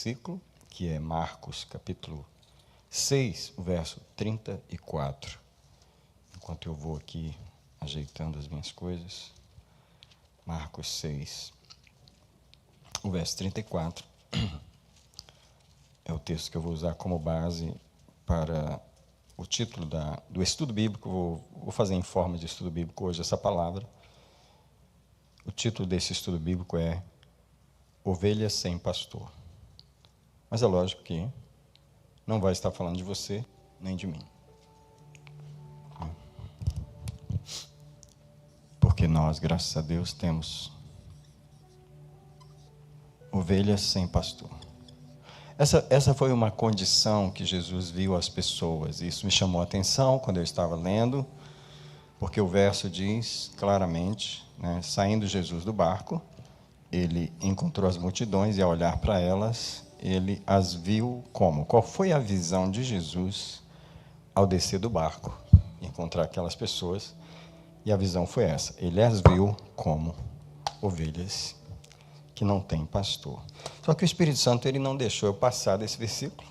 versículo, que é Marcos, capítulo 6, o verso 34. Enquanto eu vou aqui ajeitando as minhas coisas. Marcos 6, o verso 34. É o texto que eu vou usar como base para o título do estudo bíblico. Vou fazer em forma de estudo bíblico hoje essa palavra. O título desse estudo bíblico é Ovelhas sem Pastor. Mas é lógico que não vai estar falando de você nem de mim. Porque nós, graças a Deus, temos ovelhas sem pastor. Essa foi uma condição que Jesus viu as pessoas. Isso me chamou a atenção quando eu estava lendo, porque o verso diz claramente, saindo Jesus do barco, ele encontrou as multidões e, ao olhar para elas, ele as viu como? Qual foi a visão de Jesus ao descer do barco, encontrar aquelas pessoas? E a visão foi essa: ele as viu como ovelhas que não têm pastor. Só que o Espírito Santo ele não deixou eu passar desse versículo.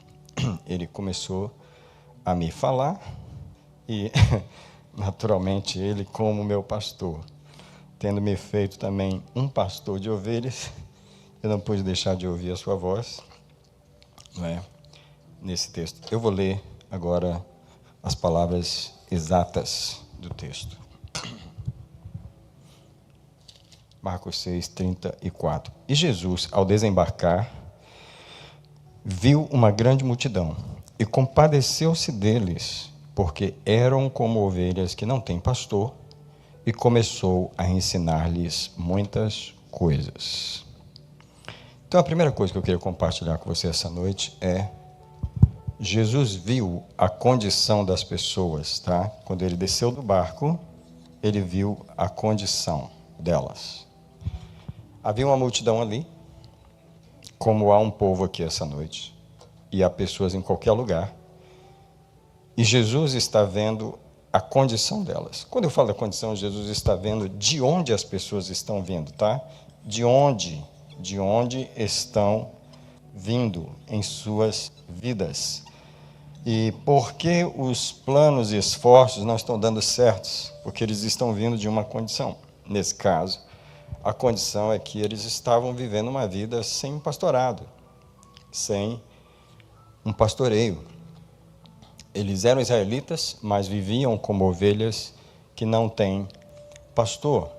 Ele começou a me falar e, naturalmente, ele, como meu pastor, tendo me feito também um pastor de ovelhas, eu não pude deixar de ouvir a sua voz, nesse texto. Eu vou ler agora as palavras exatas do texto. Marcos 6, 34. E Jesus, ao desembarcar, viu uma grande multidão e compadeceu-se deles, porque eram como ovelhas que não têm pastor, e começou a ensinar-lhes muitas coisas. Então, a primeira coisa que eu queria compartilhar com você essa noite é: Jesus viu a condição das pessoas, tá? Quando ele desceu do barco, ele viu a condição delas. Havia uma multidão ali, como há um povo aqui essa noite, e há pessoas em qualquer lugar, e Jesus está vendo a condição delas. Quando eu falo da condição, Jesus está vendo de onde as pessoas estão vindo, tá? De onde estão vindo em suas vidas. E por que os planos e esforços não estão dando certos? Porque eles estão vindo de uma condição. Nesse caso, a condição é que eles estavam vivendo uma vida sem pastorado, sem um pastoreio. Eles eram israelitas, mas viviam como ovelhas que não têm pastor.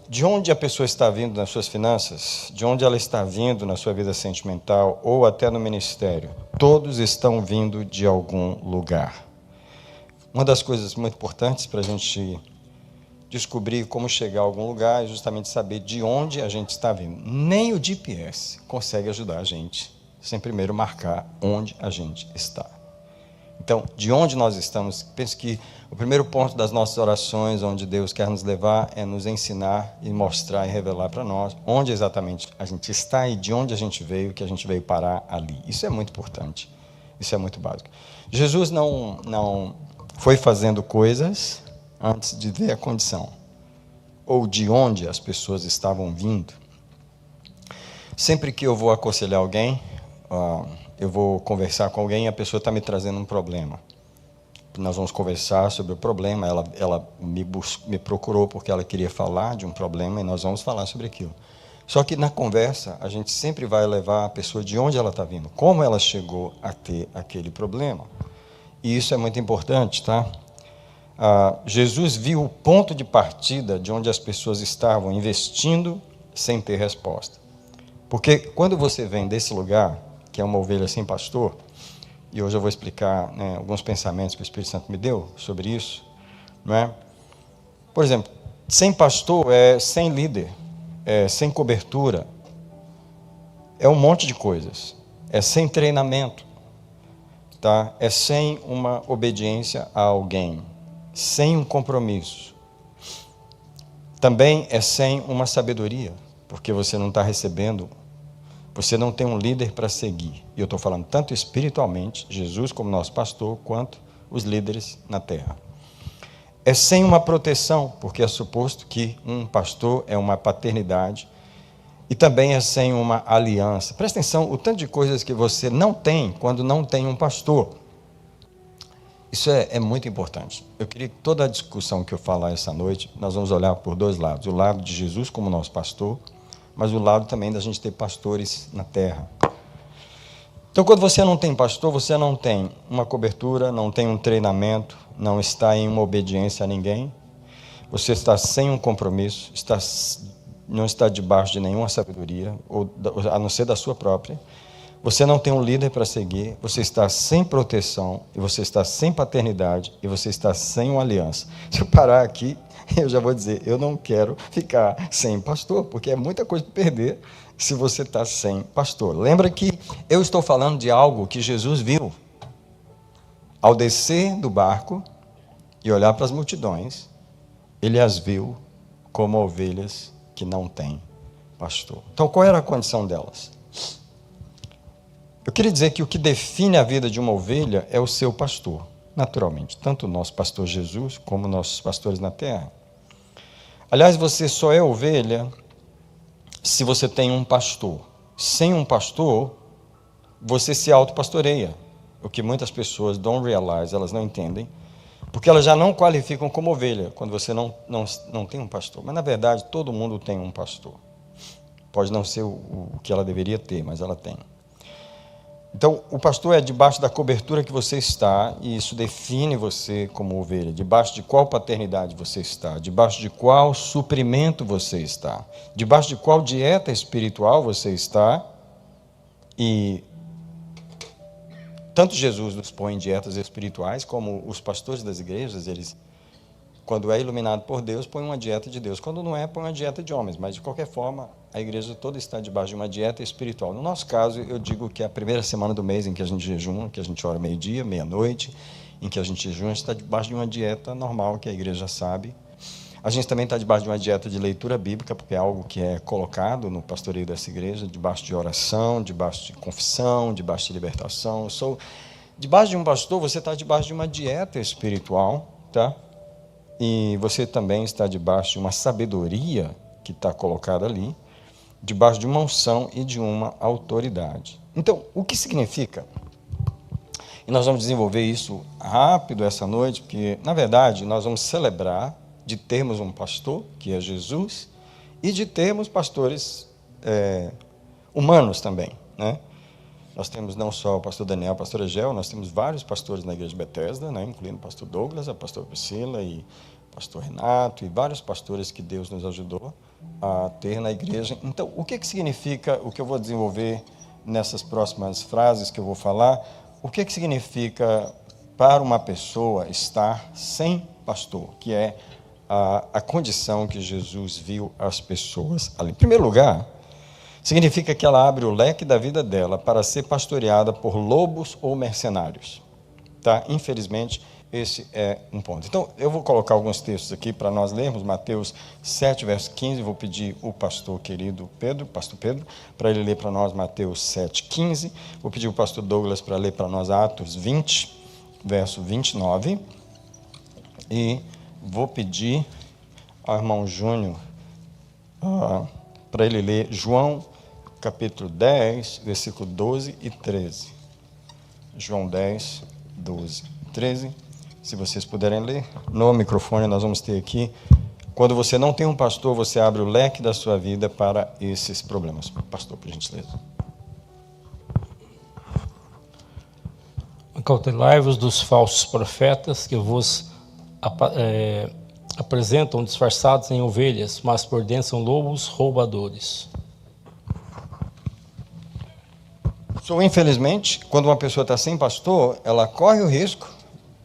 De onde a pessoa está vindo nas suas finanças, de onde ela está vindo na sua vida sentimental ou até no ministério, todos estão vindo de algum lugar. Uma das coisas muito importantes para a gente descobrir como chegar a algum lugar é justamente saber de onde a gente está vindo. Nem o GPS consegue ajudar a gente sem primeiro marcar onde a gente está. Então, de onde nós estamos, penso que o primeiro ponto das nossas orações, onde Deus quer nos levar, é nos ensinar e mostrar e revelar para nós onde exatamente a gente está e de onde a gente veio, que a gente veio parar ali. Isso é muito importante, isso é muito básico. Jesus não foi fazendo coisas antes de ver a condição, ou de onde as pessoas estavam vindo. Sempre que eu vou aconselhar alguém, eu vou conversar com alguém e a pessoa está me trazendo um problema. Nós vamos conversar sobre o problema, ela me procurou porque ela queria falar de um problema e nós vamos falar sobre aquilo. Só que na conversa, a gente sempre vai levar a pessoa de onde ela está vindo, como ela chegou a ter aquele problema. E isso é muito importante, tá? Jesus viu o ponto de partida de onde as pessoas estavam investindo sem ter resposta. Porque quando você vem desse lugar, que é uma ovelha sem pastor, e hoje eu vou explicar alguns pensamentos que o Espírito Santo me deu sobre isso, não é? Por exemplo, sem pastor é sem líder, é sem cobertura, é um monte de coisas, é sem treinamento, tá? É sem uma obediência a alguém, sem um compromisso. Também é sem uma sabedoria, porque você não está recebendo, você não tem um líder para seguir. E eu estou falando tanto espiritualmente, Jesus como nosso pastor, quanto os líderes na terra. É sem uma proteção, porque é suposto que um pastor é uma paternidade E também é sem uma aliança. Presta atenção, o tanto de coisas que você não tem quando não tem um pastor. Isso é muito importante. Eu queria que toda a discussão que eu falar essa noite, nós vamos olhar por dois lados. O lado de Jesus como nosso pastor, mas o lado também da gente ter pastores na terra. Então, quando você não tem pastor, você não tem uma cobertura, não tem um treinamento, não está em uma obediência a ninguém, você está sem um compromisso, não está debaixo de nenhuma sabedoria, a não ser da sua própria. Você não tem um líder para seguir, você está sem proteção, e você está sem paternidade, e você está sem uma aliança. Se eu parar aqui, eu já vou dizer, eu não quero ficar sem pastor, porque é muita coisa para perder se você está sem pastor. Lembra que eu estou falando de algo que Jesus viu. Ao descer do barco e olhar para as multidões, ele as viu como ovelhas que não têm pastor. Então, qual era a condição delas? Eu queria dizer que o que define a vida de uma ovelha é o seu pastor, naturalmente. Tanto o nosso pastor Jesus, como nossos pastores na terra. Aliás, você só é ovelha se você tem um pastor. Sem um pastor, você se autopastoreia. O que muitas pessoas don't realize, elas não entendem, porque elas já não qualificam como ovelha, quando você não tem um pastor. Mas, na verdade, todo mundo tem um pastor. Pode não ser o que ela deveria ter, mas ela tem. Então, o pastor é debaixo da cobertura que você está, e isso define você como ovelha. Debaixo de qual paternidade você está, debaixo de qual suprimento você está, debaixo de qual dieta espiritual você está. E tanto Jesus nos põe em dietas espirituais, como os pastores das igrejas, eles, quando é iluminado por Deus, põem uma dieta de Deus. Quando não é, põe uma dieta de homens. Mas, de qualquer forma, a igreja toda está debaixo de uma dieta espiritual. No nosso caso, eu digo que a primeira semana do mês em que a gente jejuma, que a gente ora meio-dia, meia-noite, em que a gente jejuma, a gente está debaixo de uma dieta normal, que a igreja sabe. A gente também está debaixo de uma dieta de leitura bíblica, porque é algo que é colocado no pastoreio dessa igreja, debaixo de oração, debaixo de confissão, debaixo de libertação. Debaixo de um pastor, você está debaixo de uma dieta espiritual, tá? E você também está debaixo de uma sabedoria que está colocada ali, debaixo de uma unção e de uma autoridade. Então, o que significa? E nós vamos desenvolver isso rápido essa noite, porque, na verdade, nós vamos celebrar de termos um pastor, que é Jesus, e de termos pastores humanos também, né? Nós temos não só o pastor Daniel, o pastor Egel, nós temos vários pastores na igreja de Bethesda, né? Incluindo o pastor Douglas, a pastora Priscila e o pastor Renato, e vários pastores que Deus nos ajudou a ter na igreja. Então, o que significa o que eu vou desenvolver nessas próximas frases que eu vou falar? O que significa para uma pessoa estar sem pastor, que é a condição que Jesus viu as pessoas ali? Em primeiro lugar, significa que ela abre o leque da vida dela para ser pastoreada por lobos ou mercenários. Tá? Infelizmente, esse é um ponto. Então, eu vou colocar alguns textos aqui para nós lermos. Mateus 7, verso 15. Vou pedir o pastor querido pastor Pedro, para ele ler para nós Mateus 7, 15. Vou pedir o pastor Douglas para ler para nós Atos 20, verso 29. E vou pedir ao irmão Júnior para ele ler João, capítulo 10, versículo 12 e 13. João 10, 12 e 13. Se vocês puderem ler, no microfone nós vamos ter aqui. Quando você não tem um pastor, você abre o leque da sua vida para esses problemas. Pastor, por gentileza. Acautelai-vos dos falsos profetas que vos apresentam disfarçados em ovelhas, mas por dentro são lobos roubadores. Infelizmente, quando uma pessoa está sem pastor, ela corre o risco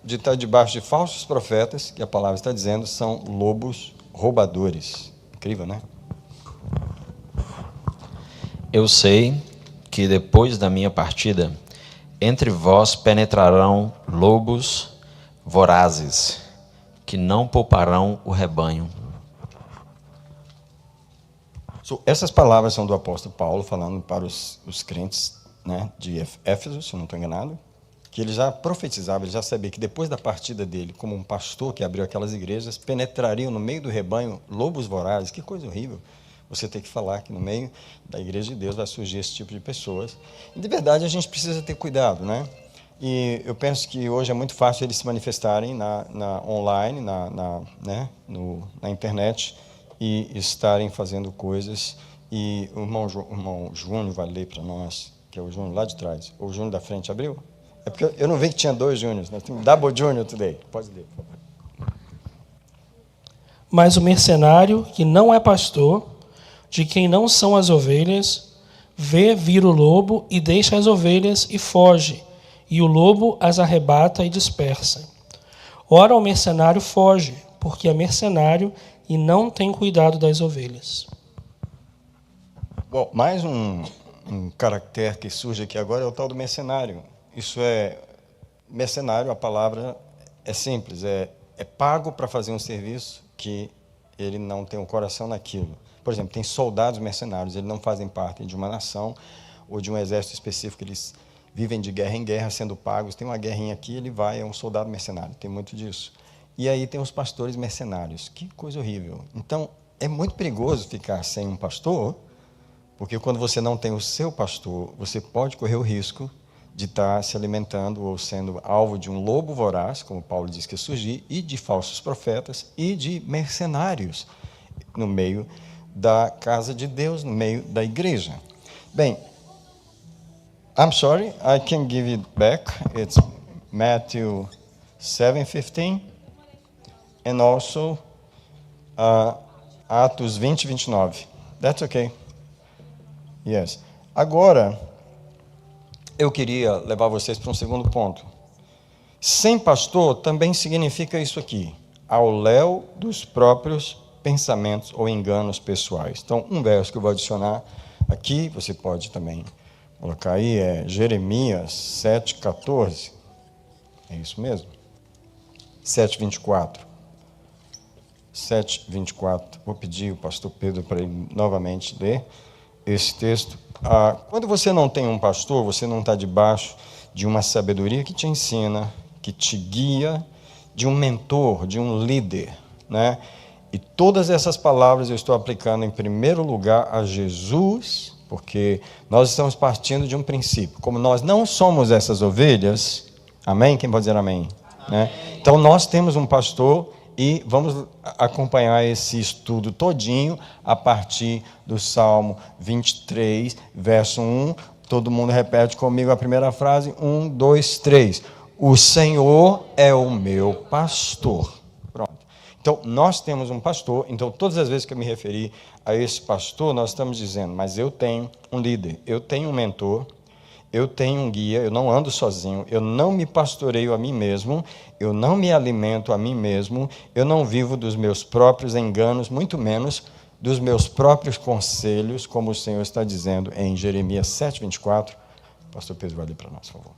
de estar debaixo de falsos profetas, que a palavra está dizendo, são lobos roubadores. Incrível, né? Eu sei que depois da minha partida, entre vós penetrarão lobos vorazes, que não pouparão o rebanho. Essas palavras são do apóstolo Paulo, falando para os crentes, né, de Éfeso, se eu não estou enganado, que ele já profetizava, ele já sabia que depois da partida dele, como um pastor que abriu aquelas igrejas, penetrariam no meio do rebanho lobos vorazes. Que coisa horrível. você tem que falar que no meio da igreja de Deus vai surgir esse tipo de pessoas. E, de verdade, a gente precisa ter cuidado, né? E eu penso que hoje é muito fácil eles se manifestarem online, na internet, e estarem fazendo coisas. E o irmão Júnior vai ler para nós, que é o Júnior lá de trás. O Júnior da frente abriu? É porque eu não vi que tinha 2 Júniors. Nós temos Double Júnior today. Pode ler, por favor. Mas o mercenário, que não é pastor, de quem não são as ovelhas, vê vir o lobo e deixa as ovelhas e foge, e o lobo as arrebata e dispersa. Ora, o mercenário foge, porque é mercenário e não tem cuidado das ovelhas. Bom, mais um caractere que surge aqui agora é o tal do mercenário. Isso é, mercenário, a palavra é simples, é pago para fazer um serviço que ele não tem o coração naquilo. Por exemplo, tem soldados mercenários, eles não fazem parte de uma nação ou de um exército específico, eles vivem de guerra em guerra, sendo pagos. Tem uma guerrinha aqui, ele vai, é um soldado mercenário, tem muito disso. E aí tem os pastores mercenários, que coisa horrível. Então, é muito perigoso ficar sem um pastor, porque quando você não tem o seu pastor, você pode correr o risco de estar se alimentando ou sendo alvo de um lobo voraz, como Paulo diz que surgir, e de falsos profetas e de mercenários no meio da casa de Deus, no meio da igreja. Bem, I'm sorry, I can give it back. It's Matthew 7:15 and also Atos 20, 29. That's okay. Yes. Agora, eu queria levar vocês para um segundo ponto. Sem pastor também significa isso aqui, ao léu dos próprios pensamentos ou enganos pessoais. Então, um verso que eu vou adicionar aqui, você pode também colocar aí, é Jeremias 7,14. É isso mesmo? 7,24. 7,24. Vou pedir o pastor Pedro para ele novamente ler esse texto. Quando você não tem um pastor, você não está debaixo de uma sabedoria que te ensina, que te guia, de um mentor, de um líder, né? E todas essas palavras eu estou aplicando em primeiro lugar a Jesus, porque nós estamos partindo de um princípio. Como nós não somos essas ovelhas, amém? Quem pode dizer amém? Amém. Né? Então nós temos um pastor e vamos acompanhar esse estudo todinho a partir do Salmo 23, verso 1. Todo mundo repete comigo a primeira frase. 1, 2, 3. O Senhor é o meu pastor. Pronto. Então, nós temos um pastor. Então, todas as vezes que eu me referi a esse pastor, nós estamos dizendo, mas eu tenho um líder, eu tenho um mentor, eu tenho um guia, eu não ando sozinho, eu não me pastoreio a mim mesmo, eu não me alimento a mim mesmo, eu não vivo dos meus próprios enganos, muito menos dos meus próprios conselhos, como o Senhor está dizendo em Jeremias 7,24. Pastor Pedro, vai ler para nós, por favor.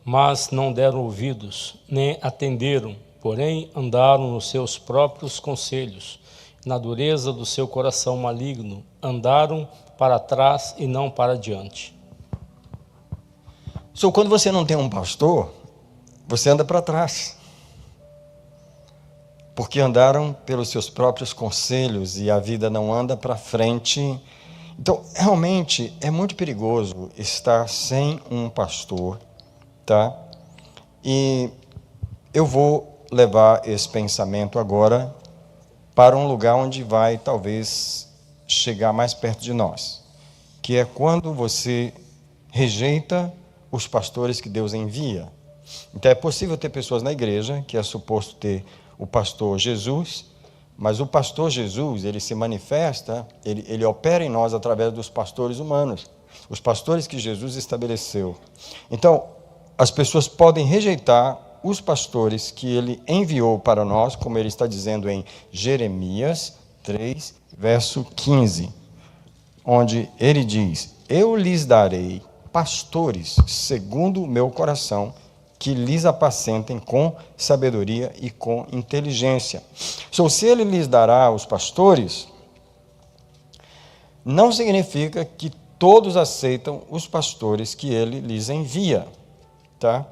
Mas não deram ouvidos, nem atenderam, porém andaram nos seus próprios conselhos. Na dureza do seu coração maligno, andaram para trás e não para diante. Quando você não tem um pastor, você anda para trás. Porque andaram pelos seus próprios conselhos e a vida não anda para frente. Então, realmente, é muito perigoso estar sem um pastor, tá? E eu vou levar esse pensamento agora para um lugar onde vai, talvez, chegar mais perto de nós, que é quando você rejeita os pastores que Deus envia. Então, é possível ter pessoas na igreja que é suposto ter o pastor Jesus, mas o pastor Jesus, ele se manifesta, ele opera em nós através dos pastores humanos, os pastores que Jesus estabeleceu. Então, as pessoas podem rejeitar os pastores que ele enviou para nós, como ele está dizendo em Jeremias 3, verso 15, onde ele diz, eu lhes darei pastores segundo o meu coração, que lhes apacentem com sabedoria e com inteligência. Se ele lhes dará os pastores, não significa que todos aceitam os pastores que ele lhes envia, tá?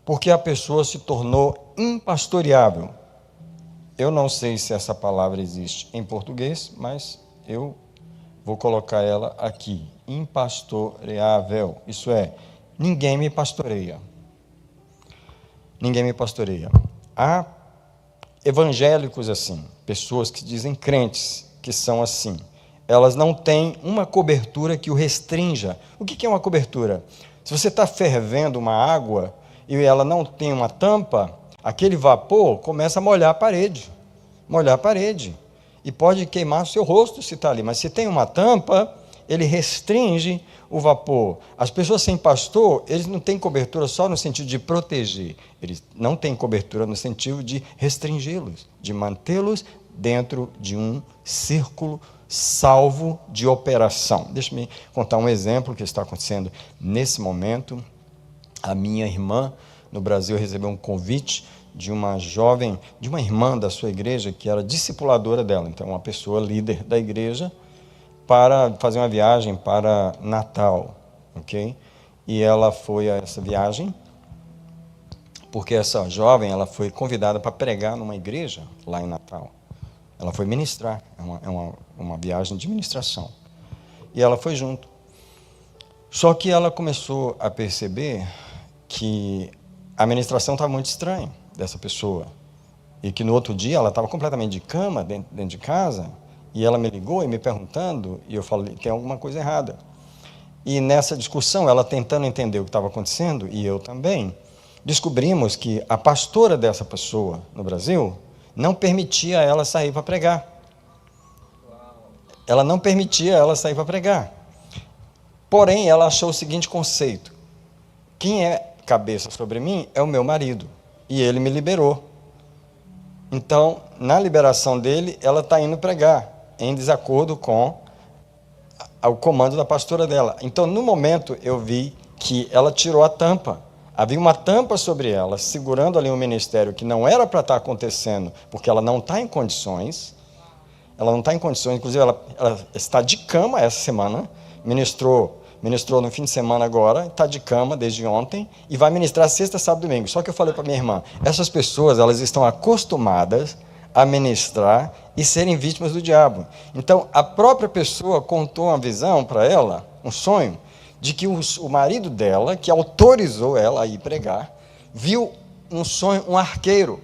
Porque a pessoa se tornou impastoreável. Eu não sei se essa palavra existe em português, mas eu vou colocar ela aqui. Impastoreável. Isso é, ninguém me pastoreia. Ninguém me pastoreia. Há evangélicos assim, pessoas que dizem crentes que são assim. Elas não têm uma cobertura que o restrinja. O que é uma cobertura? Se você está fervendo uma água e ela não tem uma tampa, aquele vapor começa a molhar a parede. Molhar a parede. E pode queimar o seu rosto se está ali. Mas se tem uma tampa, ele restringe o vapor. As pessoas sem pastor, eles não têm cobertura só no sentido de proteger. Eles não têm cobertura no sentido de restringi-los, de mantê-los dentro de um círculo salvo de operação. Deixa-me contar um exemplo que está acontecendo nesse momento. A minha irmã, no Brasil, recebeu um convite de uma jovem, de uma irmã da sua igreja, que era discipuladora dela, então uma pessoa líder da igreja, para fazer uma viagem para Natal, ok? E ela foi a essa viagem, porque essa jovem, ela foi convidada para pregar numa igreja lá em Natal. Ela foi ministrar, é uma viagem de ministração. E ela foi junto. Só que ela começou a perceber que a ministração estava muito estranha dessa pessoa. E que no outro dia ela estava completamente de cama, dentro de casa, e ela me ligou e me perguntando, e eu falei, tem alguma coisa errada. E nessa discussão, ela tentando entender o que estava acontecendo, e eu também, descobrimos que a pastora dessa pessoa no Brasil não permitia ela sair para pregar. Ela não permitia ela sair para pregar. Porém, ela achou o seguinte conceito: quem é cabeça sobre mim é o meu marido, e ele me liberou. Então, na liberação dele, ela está indo pregar, em desacordo com o comando da pastora dela. Então, no momento, eu vi que ela tirou a tampa. Havia uma tampa sobre ela, segurando ali um ministério que não era para estar acontecendo, porque ela não está em condições. Ela não está em condições, inclusive ela está de cama essa semana, ministrou no fim de semana agora, está de cama desde ontem, e vai ministrar sexta, sábado e domingo. Só que eu falei para minha irmã, essas pessoas, elas estão acostumadas a ministrar e serem vítimas do diabo. Então, a própria pessoa contou uma visão para ela, um sonho, de que o marido dela, que autorizou ela a ir pregar, viu um sonho, um arqueiro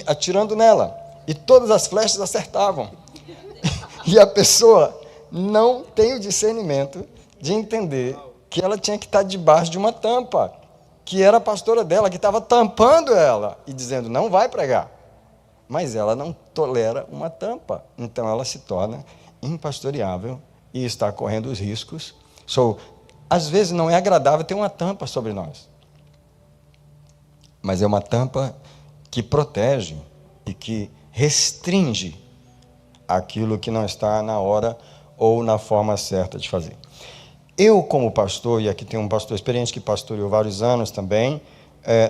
atirando nela, e todas as flechas acertavam. E a pessoa não tem o discernimento de entender que ela tinha que estar debaixo de uma tampa, que era a pastora dela, que estava tampando ela e dizendo, não vai pregar. Mas ela não tolera uma tampa, então ela se torna impastoreável e está correndo os riscos. Às vezes não é agradável ter uma tampa sobre nós, mas é uma tampa que protege e que restringe aquilo que não está na hora ou na forma certa de fazer. Eu, como pastor, e aqui tem um pastor experiente que pastoreou vários anos também,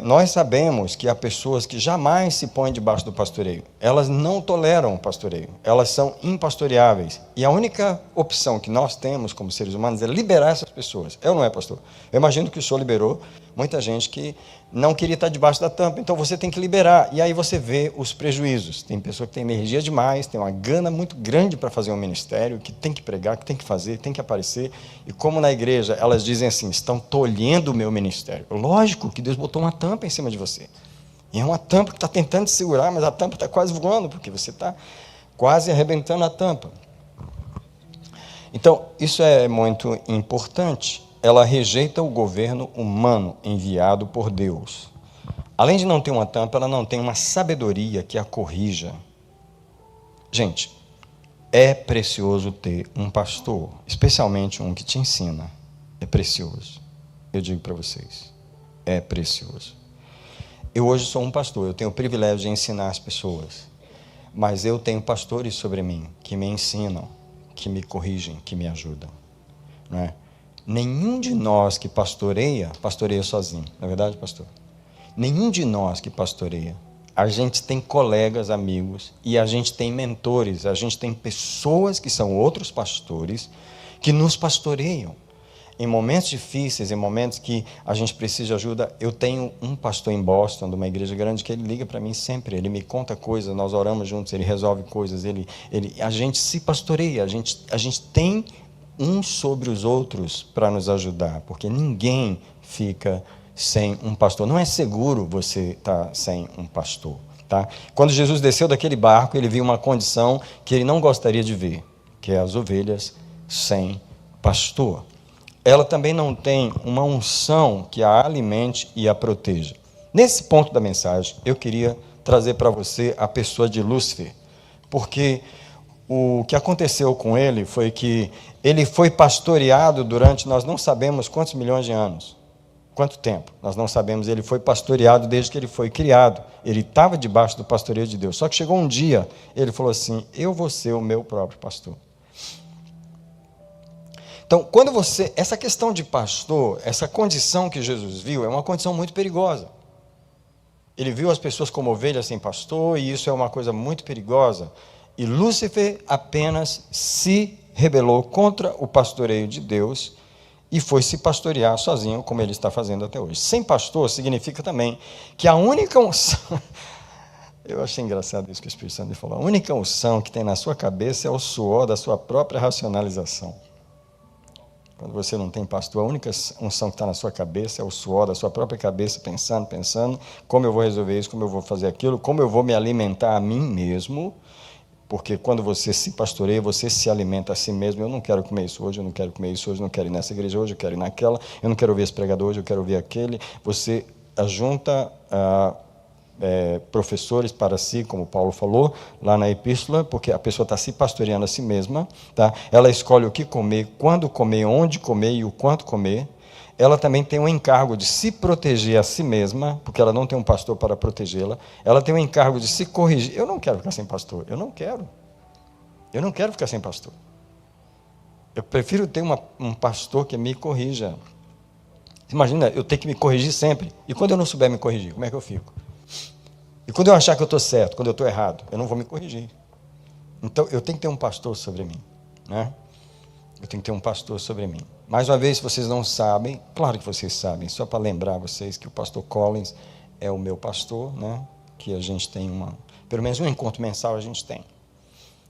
nós sabemos que há pessoas que jamais se põem debaixo do pastoreio. Elas não toleram o pastoreio. Elas são impastoreáveis. E a única opção que nós temos como seres humanos é liberar essas pessoas. Eu não é, pastor? Eu imagino que o senhor liberou muita gente que não queria estar debaixo da tampa. Então você tem que liberar. E aí você vê os prejuízos. Tem pessoa que tem energia demais, tem uma gana muito grande para fazer um ministério, que tem que pregar, que tem que fazer, tem que aparecer. E como na igreja elas dizem assim, estão tolhendo o meu ministério. Lógico que Deus botou uma tampa em cima de você. E é uma tampa que está tentando te segurar, mas a tampa está quase voando, porque você está quase arrebentando a tampa. Então, isso é muito importante. Ela rejeita o governo humano enviado por Deus. Além de não ter uma tampa, ela não tem uma sabedoria que a corrija. Gente, é precioso ter um pastor, especialmente um que te ensina. É precioso. Eu digo para vocês, é precioso. Eu hoje sou um pastor, eu tenho o privilégio de ensinar as pessoas, mas eu tenho pastores sobre mim que me ensinam, que me corrigem, que me ajudam. Não é? Nenhum de nós que pastoreia sozinho, não é verdade, pastor? Nenhum de nós que pastoreia. A gente tem colegas, amigos, e a gente tem mentores, a gente tem pessoas que são outros pastores, que nos pastoreiam. Em momentos difíceis, em momentos que a gente precisa de ajuda, eu tenho um pastor em Boston, de uma igreja grande, que ele liga para mim sempre, ele me conta coisas, nós oramos juntos, ele resolve coisas, a gente se pastoreia, a gente tem uns sobre os outros para nos ajudar, porque ninguém fica sem um pastor. Não é seguro você estar sem um pastor. Tá? Quando Jesus desceu daquele barco, ele viu uma condição que ele não gostaria de ver, que é as ovelhas sem pastor. Ela também não tem uma unção que a alimente e a proteja. Nesse ponto da mensagem, eu queria trazer para você a pessoa de Lúcifer, porque o que aconteceu com ele foi que ele foi pastoreado durante, nós não sabemos quantos milhões de anos, quanto tempo, nós não sabemos, ele foi pastoreado desde que ele foi criado, ele estava debaixo do pastoreio de Deus, só que chegou um dia, ele falou assim, eu vou ser o meu próprio pastor. Então, quando essa questão de pastor, essa condição que Jesus viu, é uma condição muito perigosa. Ele viu as pessoas como ovelhas sem pastor, e isso é uma coisa muito perigosa. E Lúcifer apenas se rebelou contra o pastoreio de Deus e foi se pastorear sozinho, como ele está fazendo até hoje. Sem pastor significa também que a única unção... Eu achei engraçado isso que o Espírito Santo falou. A única unção que tem na sua cabeça é o suor da sua própria racionalização. Quando você não tem pastor, a única unção que está na sua cabeça é o suor da sua própria cabeça, pensando, como eu vou resolver isso, como eu vou fazer aquilo, como eu vou me alimentar a mim mesmo, porque quando você se pastoreia, você se alimenta a si mesmo. Eu não quero comer isso hoje, eu não quero comer isso hoje, eu não quero ir nessa igreja hoje, eu quero ir naquela, eu não quero ouvir esse pregador hoje, eu quero ouvir aquele. Você ajunta professores para si, como Paulo falou lá na epístola, porque a pessoa está se pastoreando a si mesma, tá? Ela escolhe o que comer, quando comer, onde comer e o quanto comer. Ela também tem um encargo de se proteger a si mesma, porque ela não tem um pastor para protegê-la. Ela tem um encargo de se corrigir. Eu não quero ficar sem pastor, eu não quero ficar sem pastor. Eu prefiro ter um pastor que me corrija. Imagina, eu ter que me corrigir sempre, e quando eu não souber me corrigir, como é que eu fico? E quando eu achar que eu estou certo, quando eu estou errado, eu não vou me corrigir. Então, eu tenho que ter um pastor sobre mim, né? Eu tenho que ter um pastor sobre mim. Mais uma vez, se vocês não sabem, claro que vocês sabem, só para lembrar vocês que o pastor Collins é o meu pastor, né? Que a gente tem pelo menos um encontro mensal a gente tem.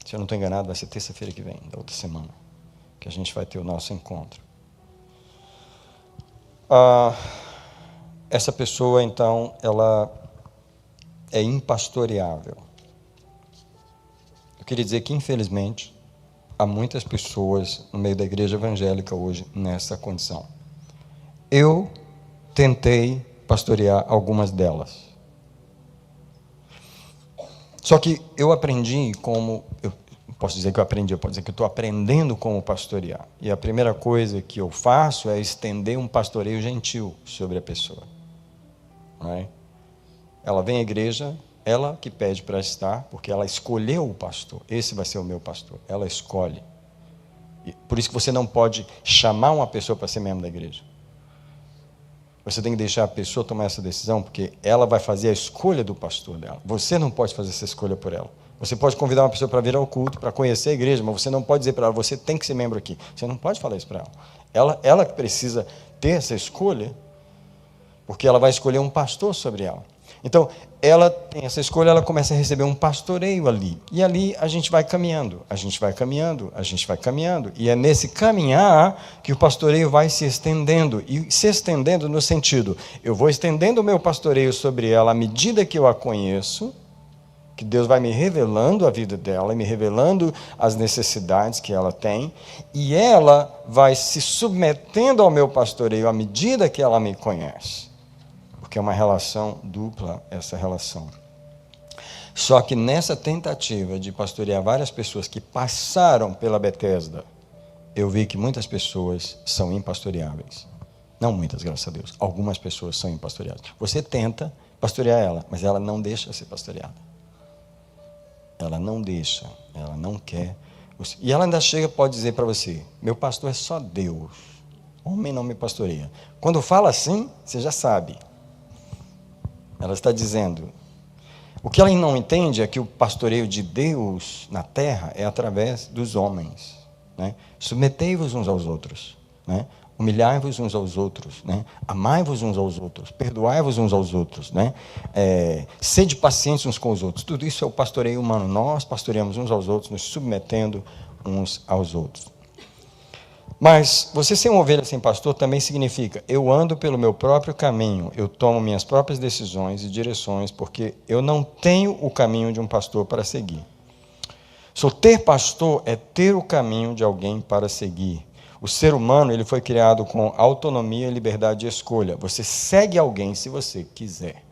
Se eu não estou enganado, vai ser terça-feira que vem, da outra semana, que a gente vai ter o nosso encontro. Essa pessoa, então, ela é impastoreável. Eu queria dizer que, infelizmente, há muitas pessoas no meio da igreja evangélica hoje nessa condição. Eu tentei pastorear algumas delas. Só que eu aprendi como... Eu posso dizer que eu aprendi, eu posso dizer que eu estou aprendendo como pastorear. E a primeira coisa que eu faço é estender um pastoreio gentil sobre a pessoa. Não é? Ela vem à igreja, ela que pede para estar, porque ela escolheu o pastor. Esse vai ser o meu pastor. Ela escolhe. E por isso que você não pode chamar uma pessoa para ser membro da igreja. Você tem que deixar a pessoa tomar essa decisão, porque ela vai fazer a escolha do pastor dela. Você não pode fazer essa escolha por ela. Você pode convidar uma pessoa para vir ao culto, para conhecer a igreja, mas você não pode dizer para ela, você tem que ser membro aqui. Você não pode falar isso para ela. Ela que precisa ter essa escolha, porque ela vai escolher um pastor sobre ela. Então, ela tem essa escolha, ela começa a receber um pastoreio ali. E ali a gente vai caminhando, a gente vai caminhando, a gente vai caminhando. E é nesse caminhar que o pastoreio vai se estendendo. E se estendendo no sentido, eu vou estendendo o meu pastoreio sobre ela à medida que eu a conheço, que Deus vai me revelando a vida dela, me revelando as necessidades que ela tem, e ela vai se submetendo ao meu pastoreio à medida que ela me conhece. Porque é uma relação dupla, essa relação. Só que nessa tentativa de pastorear várias pessoas que passaram pela Betesda, eu vi que muitas pessoas são impastoreáveis. Não muitas, graças a Deus. Algumas pessoas são impastoreáveis. Você tenta pastorear ela, mas ela não deixa ser pastoreada. Ela não deixa, ela não quer. E ela ainda chega e pode dizer para você, meu pastor é só Deus. Homem não me pastoreia. Quando fala assim, você já sabe. Ela está dizendo, o que ela não entende é que o pastoreio de Deus na terra é através dos homens, né? Submetei-vos uns aos outros, né? Humilhai-vos uns aos outros, né? Amai-vos uns aos outros, perdoai-vos uns aos outros, né? Sede pacientes uns com os outros. Tudo isso é o pastoreio humano. Nós pastoreamos uns aos outros, nos submetendo uns aos outros. Mas você ser uma ovelha sem pastor também significa eu ando pelo meu próprio caminho, eu tomo minhas próprias decisões e direções, porque eu não tenho o caminho de um pastor para seguir. Ter pastor é ter o caminho de alguém para seguir. O ser humano ele foi criado com autonomia e liberdade de escolha. Você segue alguém se você quiser.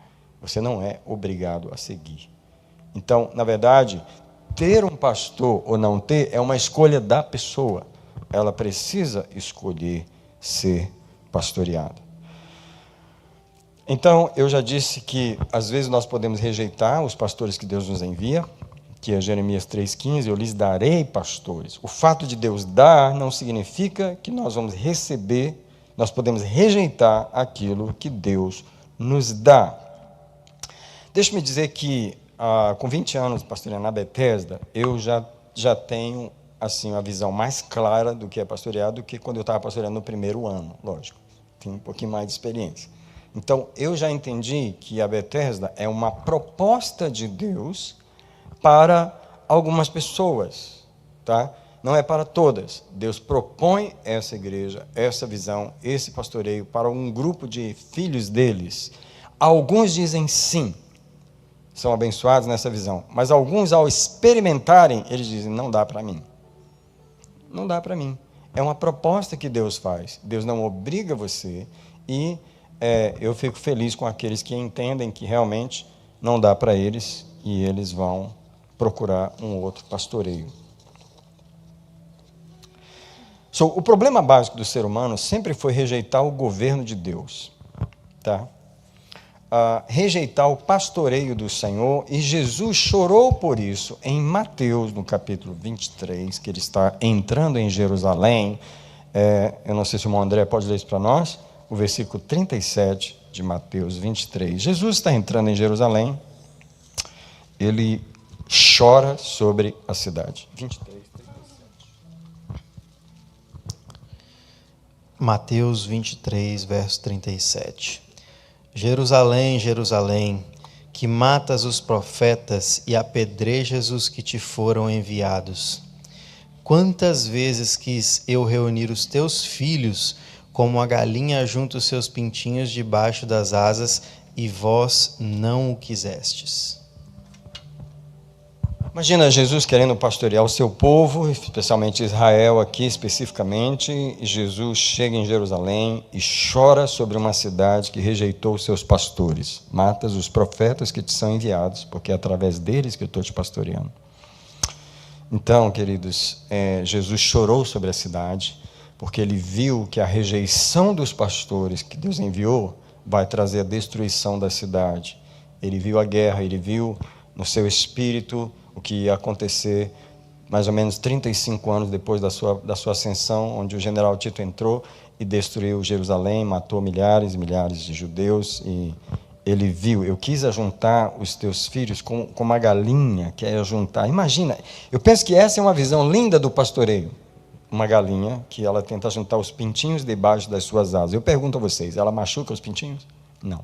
Você não é obrigado a seguir. Então, na verdade, ter um pastor ou não ter é uma escolha da pessoa. Ela precisa escolher ser pastoreada. Então, eu já disse que às vezes nós podemos rejeitar os pastores que Deus nos envia, que é Jeremias 3,15, eu lhes darei pastores. O fato de Deus dar não significa que nós vamos receber, nós podemos rejeitar aquilo que Deus nos dá. Deixa-me dizer que, com 20 anos pastoreando na Bethesda, eu já tenho assim, uma visão mais clara do que é pastorear do que quando eu estava pastoreando no primeiro ano, lógico. Tenho um pouquinho mais de experiência. Então, eu já entendi que a Bethesda é uma proposta de Deus para algumas pessoas, tá? Não é para todas. Deus propõe essa igreja, essa visão, esse pastoreio para um grupo de filhos deles. Alguns dizem sim, são abençoados nessa visão, mas alguns, ao experimentarem, eles dizem, não dá para mim. Não dá para mim. É uma proposta que Deus faz. Deus não obriga você e eu fico feliz com aqueles que entendem que realmente não dá para eles e eles vão procurar um outro pastoreio. O problema básico do ser humano sempre foi rejeitar o governo de Deus, tá? Rejeitar o pastoreio do Senhor, e Jesus chorou por isso em Mateus, no capítulo 23, que ele está entrando em Jerusalém. Eu não sei se o irmão André pode ler isso para nós, o versículo 37 de Mateus 23. Jesus está entrando em Jerusalém, ele chora sobre a cidade. 23, 37. Mateus 23, verso 37. Jerusalém, Jerusalém, que matas os profetas e apedrejas os que te foram enviados. Quantas vezes quis eu reunir os teus filhos, como a galinha junta os seus pintinhos debaixo das asas, e vós não o quisestes. Imagina Jesus querendo pastorear o seu povo, especialmente Israel aqui especificamente, e Jesus chega em Jerusalém e chora sobre uma cidade que rejeitou os seus pastores. Matas os profetas que te são enviados, porque é através deles que eu estou te pastoreando. Então, queridos, Jesus chorou sobre a cidade, porque ele viu que a rejeição dos pastores que Deus enviou vai trazer a destruição da cidade. Ele viu a guerra, ele viu no seu espírito o que ia acontecer mais ou menos 35 anos depois da sua ascensão, onde o general Tito entrou e destruiu Jerusalém, matou milhares e milhares de judeus, e ele viu, eu quis ajuntar os teus filhos como uma galinha quer ajuntar. Imagina, eu penso que essa é uma visão linda do pastoreio. Uma galinha que ela tenta juntar os pintinhos debaixo das suas asas. Eu pergunto a vocês, ela machuca os pintinhos? Não.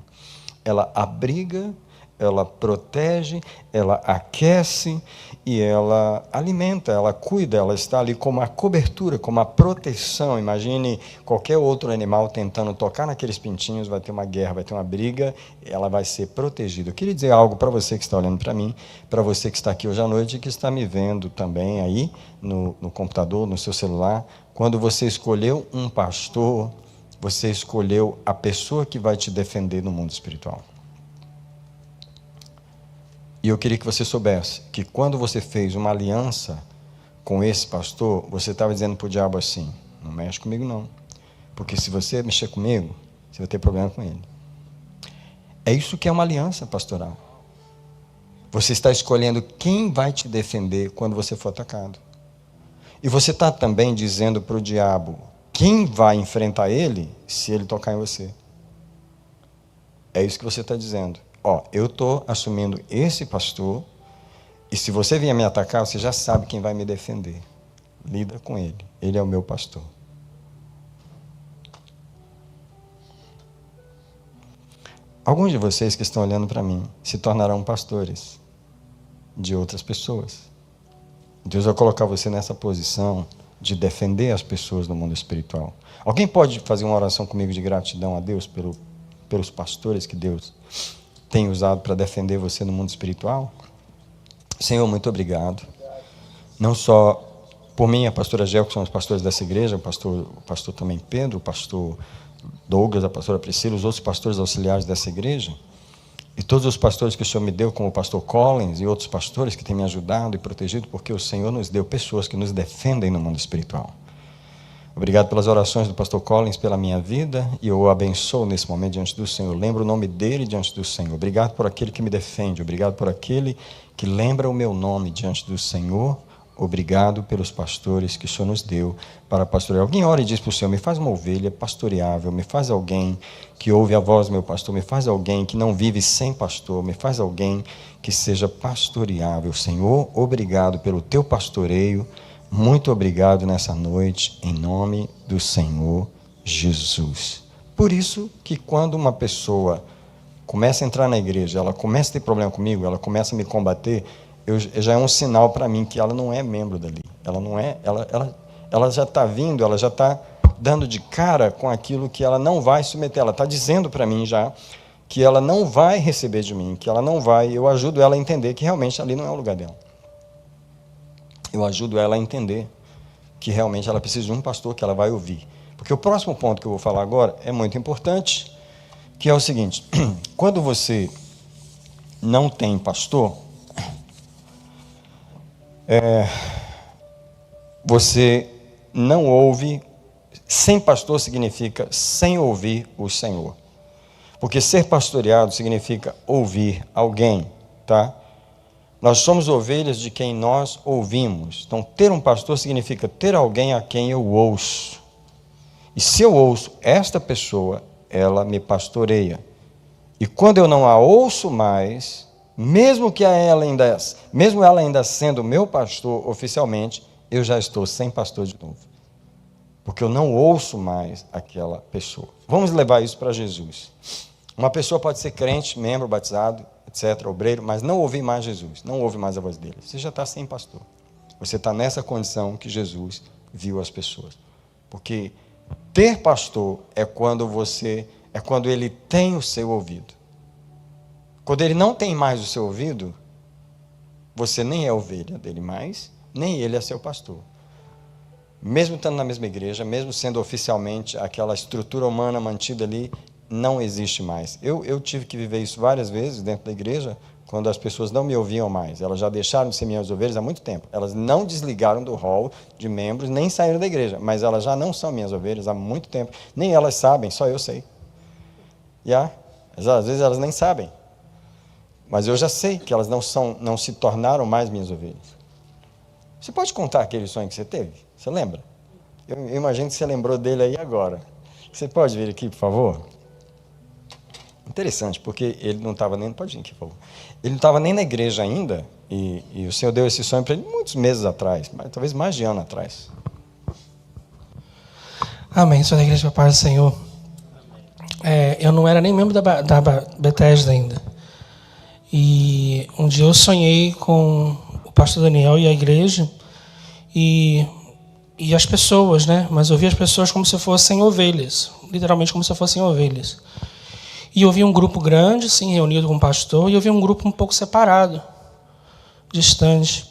Ela abriga, ela protege, ela aquece e ela alimenta, ela cuida, ela está ali como a cobertura, como a proteção. Imagine qualquer outro animal tentando tocar naqueles pintinhos, vai ter uma guerra, vai ter uma briga, ela vai ser protegida. Eu queria dizer algo para você que está olhando para mim, para você que está aqui hoje à noite e que está me vendo também aí no computador, no seu celular. Quando você escolheu um pastor, você escolheu a pessoa que vai te defender no mundo espiritual. E eu queria que você soubesse que quando você fez uma aliança com esse pastor, você estava dizendo para o diabo assim, não mexe comigo não, porque se você mexer comigo, você vai ter problema com ele. É isso que é uma aliança pastoral. Você está escolhendo quem vai te defender quando você for atacado. E você está também dizendo para o diabo quem vai enfrentar ele se ele tocar em você. É isso que você está dizendo. Eu estou assumindo esse pastor, e se você vier me atacar, você já sabe quem vai me defender. Lida com ele. Ele é o meu pastor. Alguns de vocês que estão olhando para mim se tornarão pastores de outras pessoas. Deus vai colocar você nessa posição de defender as pessoas no mundo espiritual. Alguém pode fazer uma oração comigo de gratidão a Deus pelos pastores que Deus tem usado para defender você no mundo espiritual? Senhor, muito obrigado. Não só por mim, a pastora Gel, que são os pastores dessa igreja, o pastor também Pedro, o pastor Douglas, a pastora Priscila, os outros pastores auxiliares dessa igreja, e todos os pastores que o Senhor me deu, como o pastor Collins e outros pastores que têm me ajudado e protegido, porque o Senhor nos deu pessoas que nos defendem no mundo espiritual. Obrigado pelas orações do pastor Collins pela minha vida, e eu o abençoo nesse momento diante do Senhor. Lembro o nome dele diante do Senhor. Obrigado por aquele que me defende, obrigado por aquele que lembra o meu nome diante do Senhor. Obrigado pelos pastores que o Senhor nos deu para pastorear. Alguém ora e diz para o Senhor: me faz uma ovelha pastoreável, me faz alguém que ouve a voz do meu pastor, me faz alguém que não vive sem pastor, me faz alguém que seja pastoreável. Senhor, obrigado pelo teu pastoreio, muito obrigado nessa noite, em nome do Senhor Jesus. Por isso que quando uma pessoa começa a entrar na igreja, ela começa a ter problema comigo, ela começa a me combater, já é um sinal para mim que ela não é membro dali. Ela não é, ela já está vindo, ela já está dando de cara com aquilo que ela não vai submeter. Ela está dizendo para mim já que ela não vai receber de mim, que ela não vai. Eu ajudo ela a entender que realmente ali não é o lugar dela. Eu ajudo ela a entender que realmente ela precisa de um pastor que ela vai ouvir. Porque o próximo ponto que eu vou falar agora é muito importante, que é o seguinte: quando você não tem pastor, você não ouve. Sem pastor significa sem ouvir o Senhor. Porque ser pastoreado significa ouvir alguém, tá? Nós somos ovelhas de quem nós ouvimos. Então, ter um pastor significa ter alguém a quem eu ouço. E se eu ouço esta pessoa, ela me pastoreia. E quando eu não a ouço mais, mesmo ela ainda sendo meu pastor oficialmente, eu já estou sem pastor de novo. Porque eu não ouço mais aquela pessoa. Vamos levar isso para Jesus. Uma pessoa pode ser crente, membro, batizado, etc., obreiro, mas não ouvir mais Jesus, não ouve mais a voz dele. Você já está sem pastor. Você está nessa condição que Jesus viu as pessoas. Porque ter pastor é quando ele tem o seu ouvido. Quando ele não tem mais o seu ouvido, você nem é ovelha dele mais, nem ele é seu pastor. Mesmo estando na mesma igreja, mesmo sendo oficialmente aquela estrutura humana mantida ali, não existe mais. Eu tive que viver isso várias vezes dentro da igreja, quando as pessoas não me ouviam mais. Elas já deixaram de ser minhas ovelhas há muito tempo. Elas não desligaram do hall de membros, nem saíram da igreja, mas elas já não são minhas ovelhas há muito tempo. Nem elas sabem, só eu sei. Às vezes elas nem sabem. Mas eu já sei que elas não se tornaram mais minhas ovelhas. Você pode contar aquele sonho que você teve? Você lembra? Eu imagino que você lembrou dele aí agora. Você pode vir aqui, por favor? Interessante, porque ele não estava nem... Pode vir aqui, por favor. Ele não estava nem na igreja ainda, e o Senhor deu esse sonho para ele muitos meses atrás, talvez mais de ano atrás. Amém. Sou da igreja Paz do Senhor. Eu não era nem membro da Bethesda ainda. E um dia eu sonhei com o pastor Daniel e a igreja, e as pessoas, né? Mas eu via as pessoas como se fossem ovelhas, literalmente como se fossem ovelhas. E eu vi um grupo grande, sim, reunido com o pastor, e eu vi um grupo um pouco separado, distante.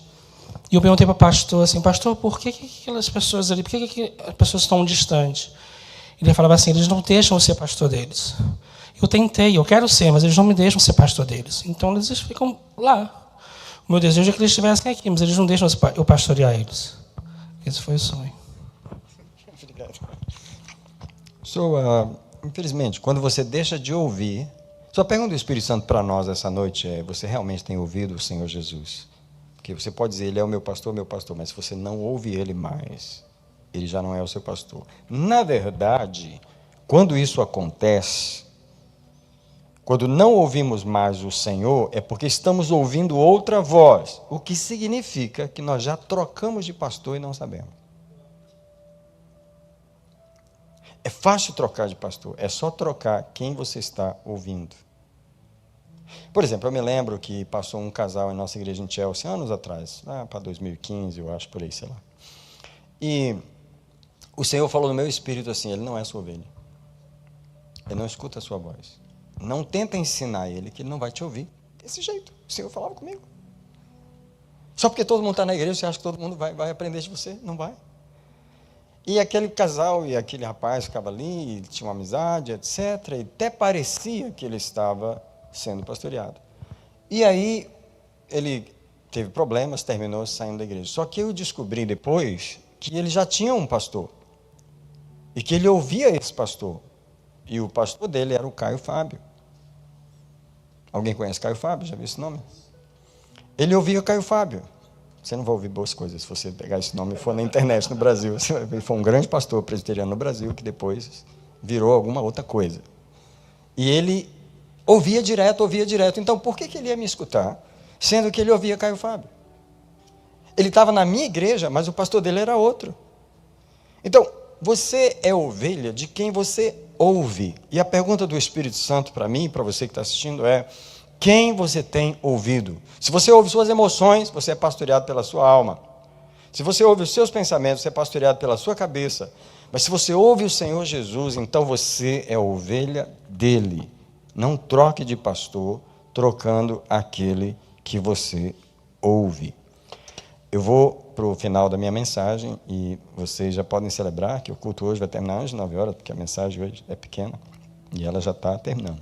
E eu perguntei para o pastor assim: pastor, por que aquelas pessoas ali, por que as pessoas estão distantes? Ele falava assim: eles não deixam eu ser pastor deles. Eu tentei, eu quero ser, mas eles não me deixam ser pastor deles. Então eles ficam lá. O meu desejo é que eles estivessem aqui, mas eles não deixam eu pastorear eles. Esse foi o sonho. Obrigado. Infelizmente, quando você deixa de ouvir... Só a pergunta do Espírito Santo para nós essa noite é: você realmente tem ouvido o Senhor Jesus? Porque você pode dizer: ele é o meu pastor, mas se você não ouve ele mais, ele já não é o seu pastor. Na verdade, quando isso acontece, quando não ouvimos mais o Senhor, é porque estamos ouvindo outra voz, o que significa que nós já trocamos de pastor e não sabemos. É fácil trocar de pastor, é só trocar quem você está ouvindo. Por exemplo, eu me lembro que passou um casal em nossa igreja em Chelsea, anos atrás, para 2015, eu acho, por aí, sei lá. E o Senhor falou no meu espírito assim, ele não é sua ovelha. Ele não escuta a sua voz. Não tenta ensinar ele que ele não vai te ouvir. Desse jeito, o Senhor falava comigo. Só porque todo mundo está na igreja, você acha que todo mundo vai aprender de você? Não vai. E aquele casal e aquele rapaz ficava ali, tinha uma amizade, etc. E até parecia que ele estava sendo pastoreado. E aí, ele teve problemas, terminou saindo da igreja. Só que eu descobri depois que ele já tinha um pastor. E que ele ouvia esse pastor. E o pastor dele era o Caio Fábio. Alguém conhece Caio Fábio? Já viu esse nome? Ele ouvia Caio Fábio. Você não vai ouvir boas coisas se você pegar esse nome e for na internet no Brasil. Ele foi um grande pastor presbiteriano no Brasil, que depois virou alguma outra coisa. E ele ouvia direto. Então, por que ele ia me escutar, sendo que ele ouvia Caio Fábio? Ele estava na minha igreja, mas o pastor dele era outro. Então, você é ovelha de quem você ouve. E a pergunta do Espírito Santo para mim, para você que está assistindo, é: quem você tem ouvido? Se você ouve suas emoções, você é pastoreado pela sua alma. Se você ouve os seus pensamentos, você é pastoreado pela sua cabeça. Mas se você ouve o Senhor Jesus, então você é ovelha dele. Não troque de pastor, trocando aquele que você ouve. Eu vou para o final da minha mensagem e vocês já podem celebrar que o culto hoje vai terminar às 9 horas, porque a mensagem hoje é pequena e ela já está terminando.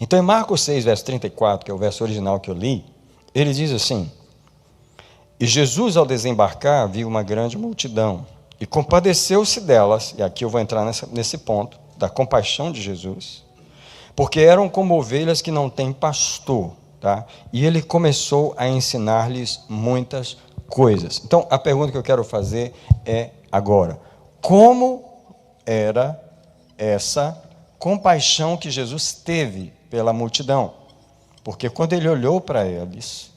Então, em Marcos 6, verso 34, que é o verso original que eu li, ele diz assim: e Jesus, ao desembarcar, viu uma grande multidão e compadeceu-se delas, e aqui eu vou entrar nesse ponto, da compaixão de Jesus, porque eram como ovelhas que não têm pastor, tá? E ele começou a ensinar-lhes muitas coisas. Então, a pergunta que eu quero fazer é agora: como era essa compaixão que Jesus teve pela multidão? Porque quando ele olhou para eles,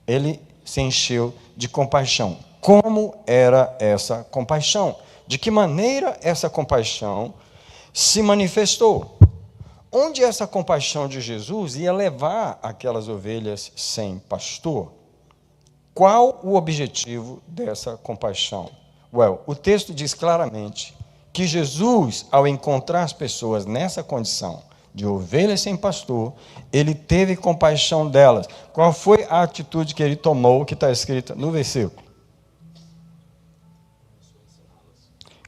ele se encheu de compaixão. Como era essa compaixão? De que maneira essa compaixão se manifestou? Onde essa compaixão de Jesus ia levar aquelas ovelhas sem pastor? Qual o objetivo dessa compaixão? O texto diz claramente que Jesus, ao encontrar as pessoas nessa condição de ovelhas sem pastor, ele teve compaixão delas. Qual foi a atitude que ele tomou, que está escrita no versículo?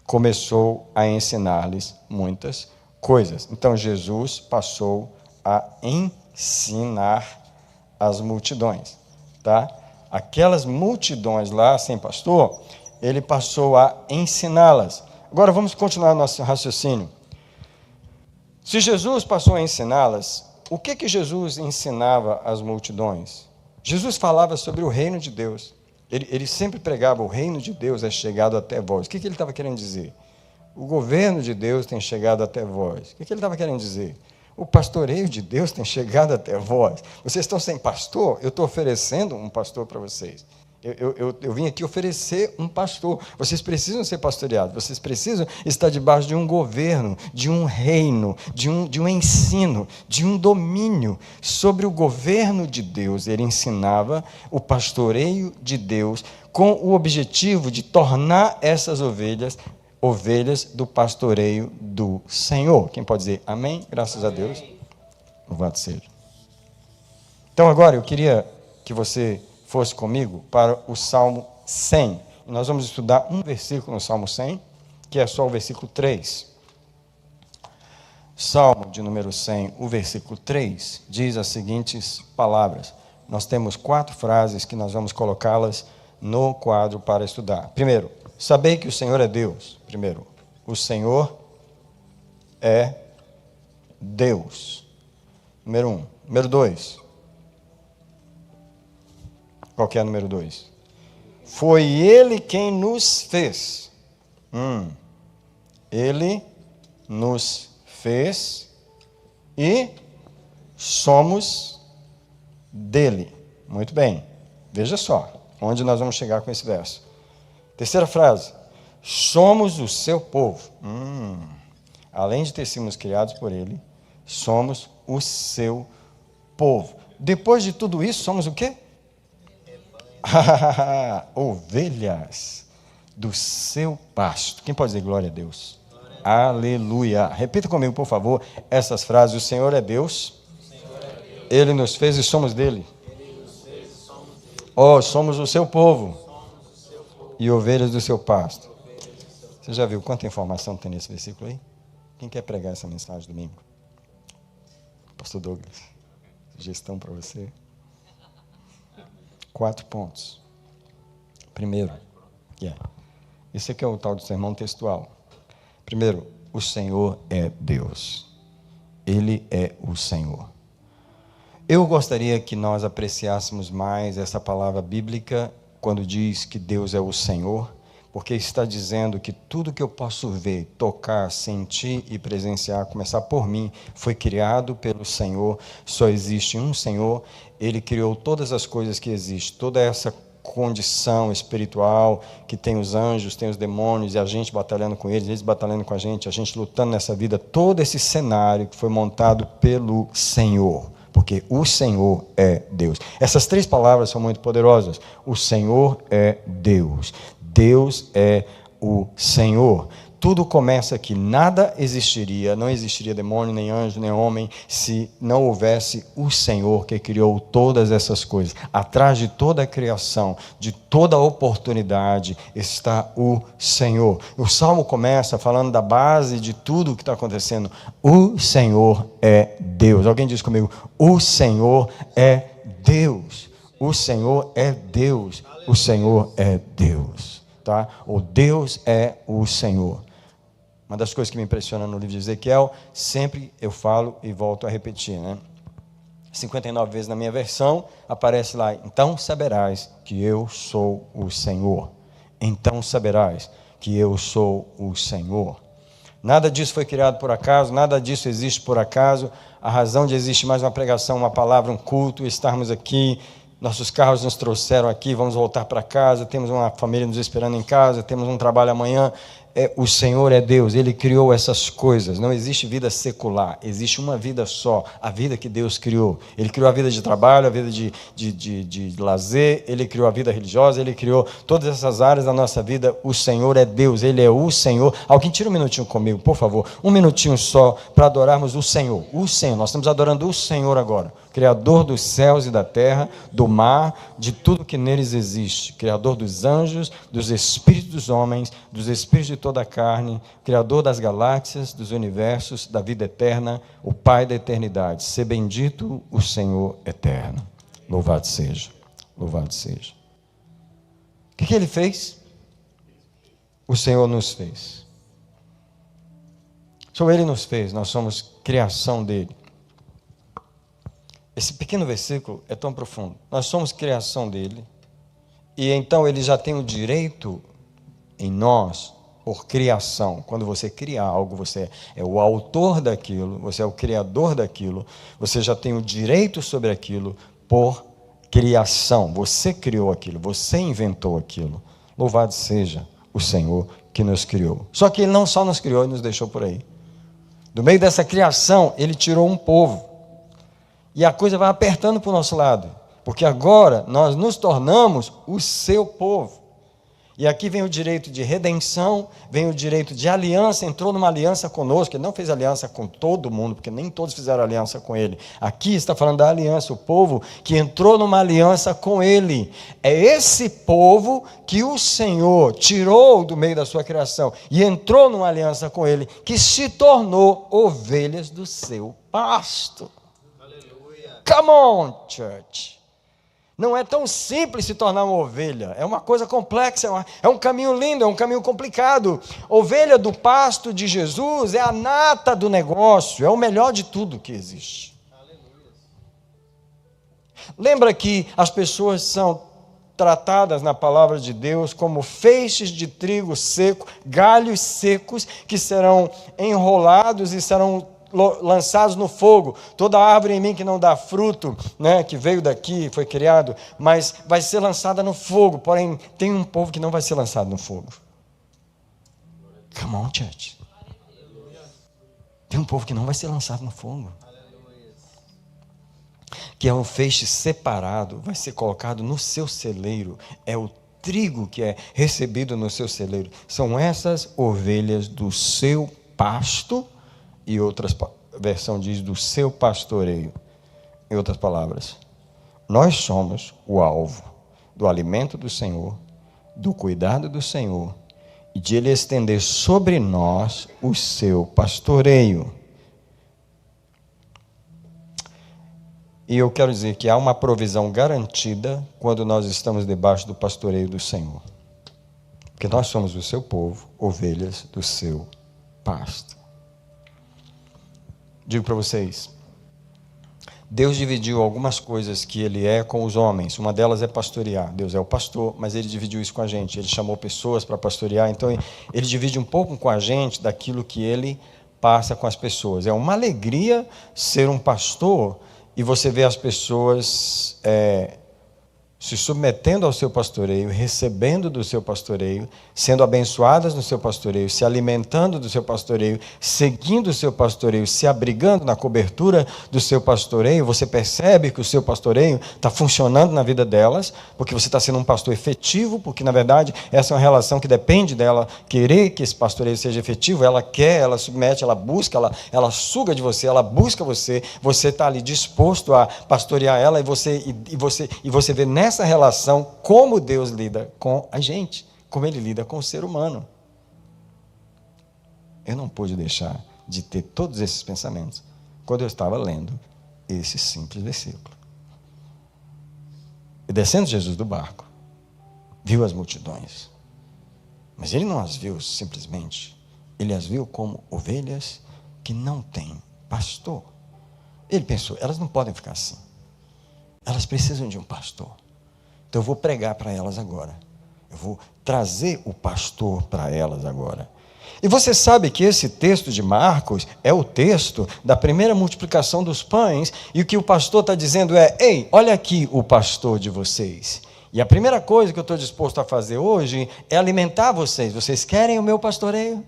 Começou a ensinar-lhes muitas coisas. Então, Jesus passou a ensinar as multidões, tá? Aquelas multidões lá sem pastor, ele passou a ensiná-las. Agora, vamos continuar nosso raciocínio. Se Jesus passou a ensiná-las, o que Jesus ensinava às multidões? Jesus falava sobre o reino de Deus. Ele sempre pregava: o reino de Deus é chegado até vós. O que ele estava querendo dizer? O governo de Deus tem chegado até vós. O que ele estava querendo dizer? O pastoreio de Deus tem chegado até vós. Vocês estão sem pastor? Eu estou oferecendo um pastor para vocês. Eu vim aqui oferecer um pastor. Vocês precisam ser pastoreados. Vocês precisam estar debaixo de um governo, de um reino, de um ensino, de um domínio sobre o governo de Deus. Ele ensinava o pastoreio de Deus com o objetivo de tornar essas ovelhas do pastoreio do Senhor. Quem pode dizer amém? Graças a Deus. Louvado seja. Então, agora eu queria que você fosse comigo para o Salmo 100. Nós vamos estudar um versículo no Salmo 100, que é só o versículo 3. Salmo de número 100, o versículo 3, diz as seguintes palavras. Nós temos 4 frases que nós vamos colocá-las no quadro para estudar. Primeiro, sabei que o Senhor é Deus. Primeiro, o Senhor é Deus. Número 1. Número 2. Qual que é o número 2? Foi Ele quem nos fez. Ele nos fez e somos dele. Muito bem. Veja só onde nós vamos chegar com esse verso. Terceira frase. Somos o seu povo. Além de ter sido criados por ele, somos o seu povo. Depois de tudo isso, somos o quê? Ovelhas do seu pasto. Quem pode dizer glória a Deus? Aleluia. Repita comigo, por favor, essas frases. O Senhor é Deus. Ele nos fez e somos dele. Somos o seu povo e ovelhas do seu pasto. Você já viu quanta informação tem nesse versículo aí? Quem quer pregar essa mensagem domingo? Pastor Douglas, sugestão para você. 4 pontos. Primeiro, esse aqui é o tal do sermão textual. Primeiro, o Senhor é Deus. Ele é o Senhor. Eu gostaria que nós apreciássemos mais essa palavra bíblica quando diz que Deus é o Senhor, porque está dizendo que tudo que eu posso ver, tocar, sentir e presenciar, começar por mim, foi criado pelo Senhor. Só existe um Senhor. Ele criou todas as coisas que existem, toda essa condição espiritual que tem os anjos, tem os demônios, e a gente batalhando com eles batalhando com a gente lutando nessa vida, todo esse cenário que foi montado pelo Senhor. Porque o Senhor é Deus. Essas 3 palavras são muito poderosas. O Senhor é Deus. Deus é o Senhor. Tudo começa aqui. Nada existiria, não existiria demônio, nem anjo, nem homem, se não houvesse o Senhor que criou todas essas coisas. Atrás de toda a criação, de toda a oportunidade, está o Senhor. O Salmo começa falando da base de tudo o que está acontecendo. O Senhor é Deus. Alguém diz comigo, o Senhor é Deus. O Senhor é Deus. O Senhor é Deus. Tá? O Deus é o Senhor. Uma das coisas que me impressiona no livro de Ezequiel, sempre eu falo e volto a repetir, 59 vezes na minha versão, aparece lá, então saberás que eu sou o Senhor. Então saberás que eu sou o Senhor. Nada disso foi criado por acaso, nada disso existe por acaso. A razão de existir mais uma pregação, uma palavra, um culto, estarmos aqui, nossos carros nos trouxeram aqui, vamos voltar para casa, temos uma família nos esperando em casa, temos um trabalho amanhã. O Senhor é Deus, Ele criou essas coisas. Não existe vida secular, existe uma vida só, a vida que Deus criou. Ele criou a vida de trabalho, a vida de lazer, Ele criou a vida religiosa, Ele criou todas essas áreas da nossa vida. O Senhor é Deus, Ele é o Senhor. Alguém tira um minutinho comigo, por favor, um minutinho só, para adorarmos o Senhor. O Senhor, nós estamos adorando o Senhor agora. Criador dos céus e da terra, do mar, de tudo que neles existe. Criador dos anjos, dos espíritos dos homens, dos espíritos de toda a carne, Criador das galáxias, dos universos, da vida eterna, o Pai da eternidade. Ser bendito o Senhor eterno. Louvado seja. Louvado seja. O que Ele fez? O Senhor nos fez. Só Ele nos fez, nós somos criação dEle. Esse pequeno versículo é tão profundo. Nós somos criação dele, e então ele já tem o direito em nós, por criação. Quando você cria algo, você é o autor daquilo, você é o criador daquilo, você já tem o direito sobre aquilo por criação. Você criou aquilo, você inventou aquilo. Louvado seja o Senhor que nos criou. Só que Ele não só nos criou e nos deixou por aí. Do meio dessa criação, Ele tirou um povo. E a coisa vai apertando para o nosso lado, porque agora nós nos tornamos o seu povo. E aqui vem o direito de redenção, vem o direito de aliança, entrou numa aliança conosco. Ele não fez aliança com todo mundo, porque nem todos fizeram aliança com ele. Aqui está falando da aliança, o povo que entrou numa aliança com ele. É esse povo que o Senhor tirou do meio da sua criação e entrou numa aliança com ele, que se tornou ovelhas do seu pasto. Come on, church. Não é tão simples se tornar uma ovelha. É uma coisa complexa, é um caminho lindo, é um caminho complicado. Ovelha do pasto de Jesus é a nata do negócio, é o melhor de tudo que existe. Lembra que as pessoas são tratadas na palavra de Deus como feixes de trigo seco, galhos secos que serão enrolados e serão lançados no fogo. Toda árvore em mim que não dá fruto, que veio daqui, foi criado, mas vai ser lançada no fogo. Porém, tem um povo que não vai ser lançado no fogo. Come on, church. Tem um povo que não vai ser lançado no fogo. que é um feixe separado, vai ser colocado no seu celeiro. É o trigo que é recebido no seu celeiro. São essas ovelhas do seu pasto, e outra versão diz do seu pastoreio. Em outras palavras, nós somos o alvo do alimento do Senhor, do cuidado do Senhor, e de Ele estender sobre nós o seu pastoreio. E eu quero dizer que há uma provisão garantida quando nós estamos debaixo do pastoreio do Senhor. Porque nós somos o seu povo, ovelhas do seu pasto. Digo para vocês, Deus dividiu algumas coisas que Ele é com os homens. Uma delas é pastorear. Deus é o pastor, mas Ele dividiu isso com a gente. Ele chamou pessoas para pastorear. Então, Ele divide um pouco com a gente daquilo que Ele passa com as pessoas. É uma alegria ser um pastor e você vê as pessoas se submetendo ao seu pastoreio, recebendo do seu pastoreio, sendo abençoadas no seu pastoreio, se alimentando do seu pastoreio, seguindo o seu pastoreio, se abrigando na cobertura do seu pastoreio. Você percebe que o seu pastoreio está funcionando na vida delas, porque você está sendo um pastor efetivo, porque na verdade essa é uma relação que depende dela querer que esse pastoreio seja efetivo. Ela quer, ela submete, ela busca, ela suga de você, ela busca você, você está ali disposto a pastorear ela, e você vê nessa relação como Deus lida com a gente, como Ele lida com o ser humano. Eu não pude deixar de ter todos esses pensamentos quando eu estava lendo esse simples versículo. E descendo Jesus do barco, viu as multidões, mas Ele não as viu simplesmente, Ele as viu como ovelhas que não têm pastor. Ele pensou, elas não podem ficar assim, elas precisam de um pastor. Então eu vou pregar para elas agora. Eu vou trazer o pastor para elas agora. E você sabe que esse texto de Marcos é o texto da primeira multiplicação dos pães, e o que o pastor está dizendo é: ei, olha aqui o pastor de vocês. E a primeira coisa que eu estou disposto a fazer hoje é alimentar vocês. Vocês querem o meu pastoreio?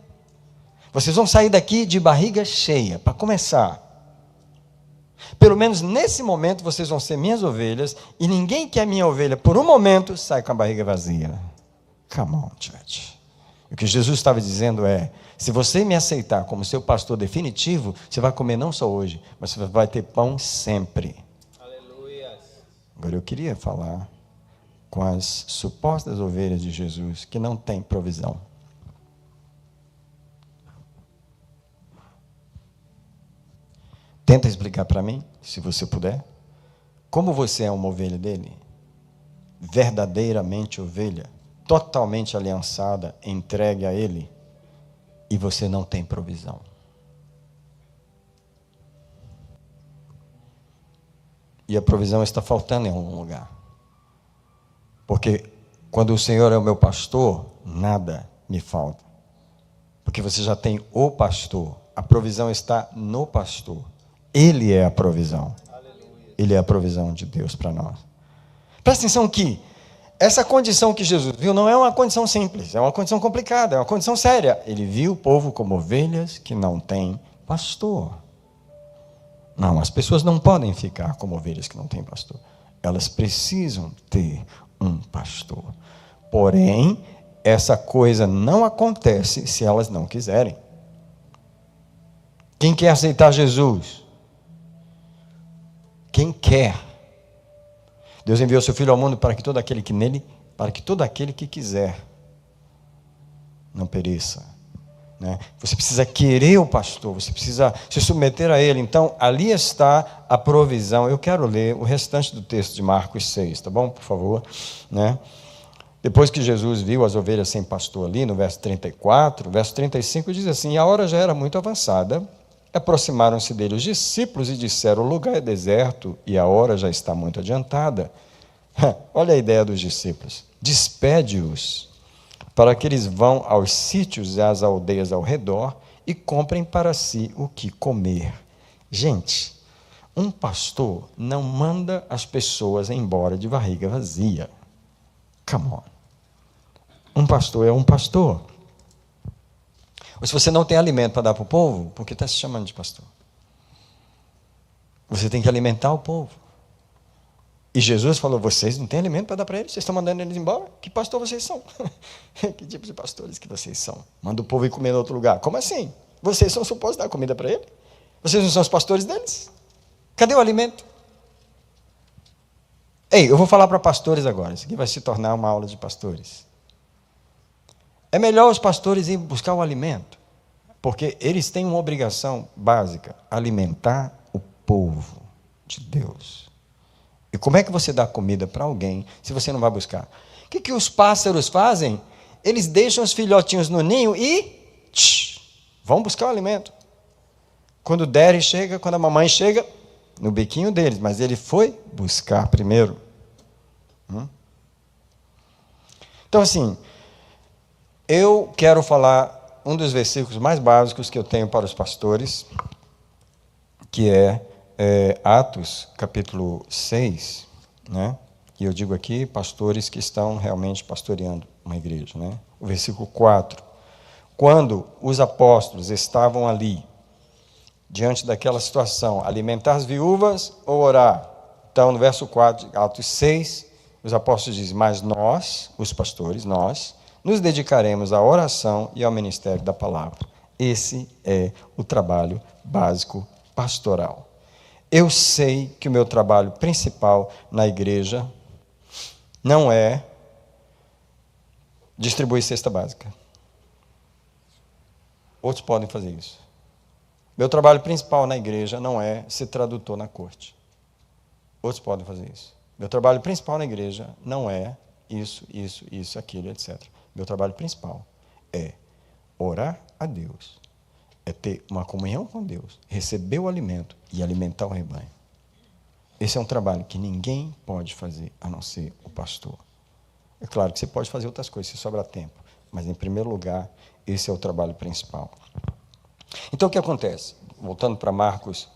Vocês vão sair daqui de barriga cheia, para começar. Pelo menos nesse momento vocês vão ser minhas ovelhas, e ninguém que é minha ovelha por um momento sai com a barriga vazia. Come on, church. O que Jesus estava dizendo é: se você me aceitar como seu pastor definitivo, você vai comer não só hoje, mas você vai ter pão sempre. Aleluia. Agora eu queria falar com as supostas ovelhas de Jesus que não têm provisão. Tenta explicar para mim, se você puder, como você é uma ovelha dele, verdadeiramente ovelha, totalmente aliançada, entregue a ele, e você não tem provisão. E a provisão está faltando em algum lugar. Porque quando o Senhor é o meu pastor, nada me falta. Porque você já tem o pastor, a provisão está no pastor. Ele é a provisão. Ele é a provisão de Deus para nós. Presta atenção que essa condição que Jesus viu não é uma condição simples, é uma condição complicada, é uma condição séria. Ele viu o povo como ovelhas que não têm pastor. Não, as pessoas não podem ficar como ovelhas que não têm pastor. Elas precisam ter um pastor. Porém, essa coisa não acontece se elas não quiserem. Quem quer aceitar Jesus? Quem quer? Deus enviou seu Filho ao mundo para que todo aquele que quiser não pereça, né? Você precisa querer o pastor, você precisa se submeter a ele. Então, ali está a provisão. Eu quero ler o restante do texto de Marcos 6, tá bom? Por favor, né? Depois que Jesus viu as ovelhas sem pastor ali, no verso 34, verso 35 diz assim: e a hora já era muito avançada. Aproximaram-se dele os discípulos e disseram: o lugar é deserto e a hora já está muito adiantada. Olha a ideia dos discípulos. Despede-os para que eles vão aos sítios e às aldeias ao redor e comprem para si o que comer. Gente, um pastor não manda as pessoas embora de barriga vazia. Come on. Um pastor é um pastor. Ou se você não tem alimento para dar para o povo, por que está se chamando de pastor? Você tem que alimentar o povo. E Jesus falou, vocês não têm alimento para dar para eles? Vocês estão mandando eles embora? Que pastor vocês são? Que tipo de pastores que vocês são? Manda o povo ir comer em outro lugar. Como assim? Vocês são supostos dar comida para ele? Vocês não são os pastores deles? Cadê o alimento? Ei, eu vou falar para pastores agora. Isso aqui vai se tornar uma aula de pastores. É melhor os pastores irem buscar o alimento, porque eles têm uma obrigação básica, alimentar o povo de Deus. E como é que você dá comida para alguém se você não vai buscar? O que os pássaros fazem? Eles deixam os filhotinhos no ninho e vão buscar o alimento. Quando o daddy chega, quando a mamãe chega, no biquinho deles, mas ele foi buscar primeiro. Então, assim, eu quero falar um dos versículos mais básicos que eu tenho para os pastores, que é Atos, capítulo 6, né? E eu digo aqui, pastores que estão realmente pastoreando uma igreja, né? O versículo 4. Quando os apóstolos estavam ali, diante daquela situação, alimentar as viúvas ou orar? Então, no verso 4 de Atos 6, os apóstolos dizem, mas nós, os pastores, nós, nos dedicaremos à oração e ao ministério da palavra. Esse é o trabalho básico pastoral. Eu sei que o meu trabalho principal na igreja não é distribuir cesta básica. Outros podem fazer isso. Meu trabalho principal na igreja não é ser tradutor na corte. Outros podem fazer isso. Meu trabalho principal na igreja não é isso, aquilo, etc. Meu trabalho principal é orar a Deus, é ter uma comunhão com Deus, receber o alimento e alimentar o rebanho. Esse é um trabalho que ninguém pode fazer, a não ser o pastor. É claro que você pode fazer outras coisas, se sobrar tempo, mas, em primeiro lugar, esse é o trabalho principal. Então, o que acontece? Voltando para Marcos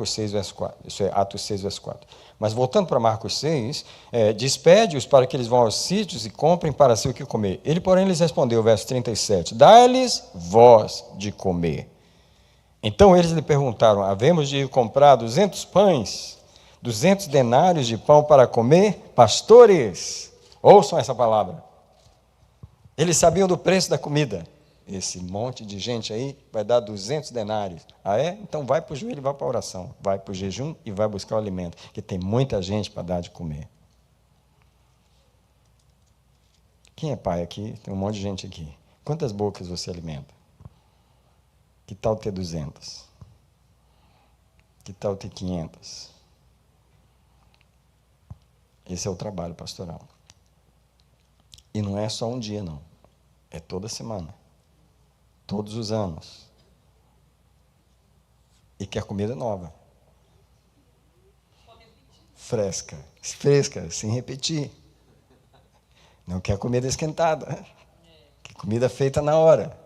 6, verso 4. Isso é Atos 6, verso 4. Mas, voltando para Marcos 6, despede-os para que eles vão aos sítios e comprem para si o que comer. Ele, porém, lhes respondeu, verso 37, dai-lhes vós de comer. Então, eles lhe perguntaram, havemos de ir comprar 200 pães, 200 denários de pão para comer? Pastores, ouçam essa palavra. Eles sabiam do preço da comida. Esse monte de gente aí vai dar 200 denários. Ah, é? Então vai para o joelho e vai para a oração. Vai para o jejum e vai buscar o alimento. Porque tem muita gente para dar de comer. Quem é pai aqui? Tem um monte de gente aqui. Quantas bocas você alimenta? Que tal ter 200? Que tal ter 500? Esse é o trabalho pastoral. E não é só um dia, não. É toda semana. Todos os anos. E quer comida nova. Fresca, sem repetir. Não quer comida esquentada. Quer comida feita na hora.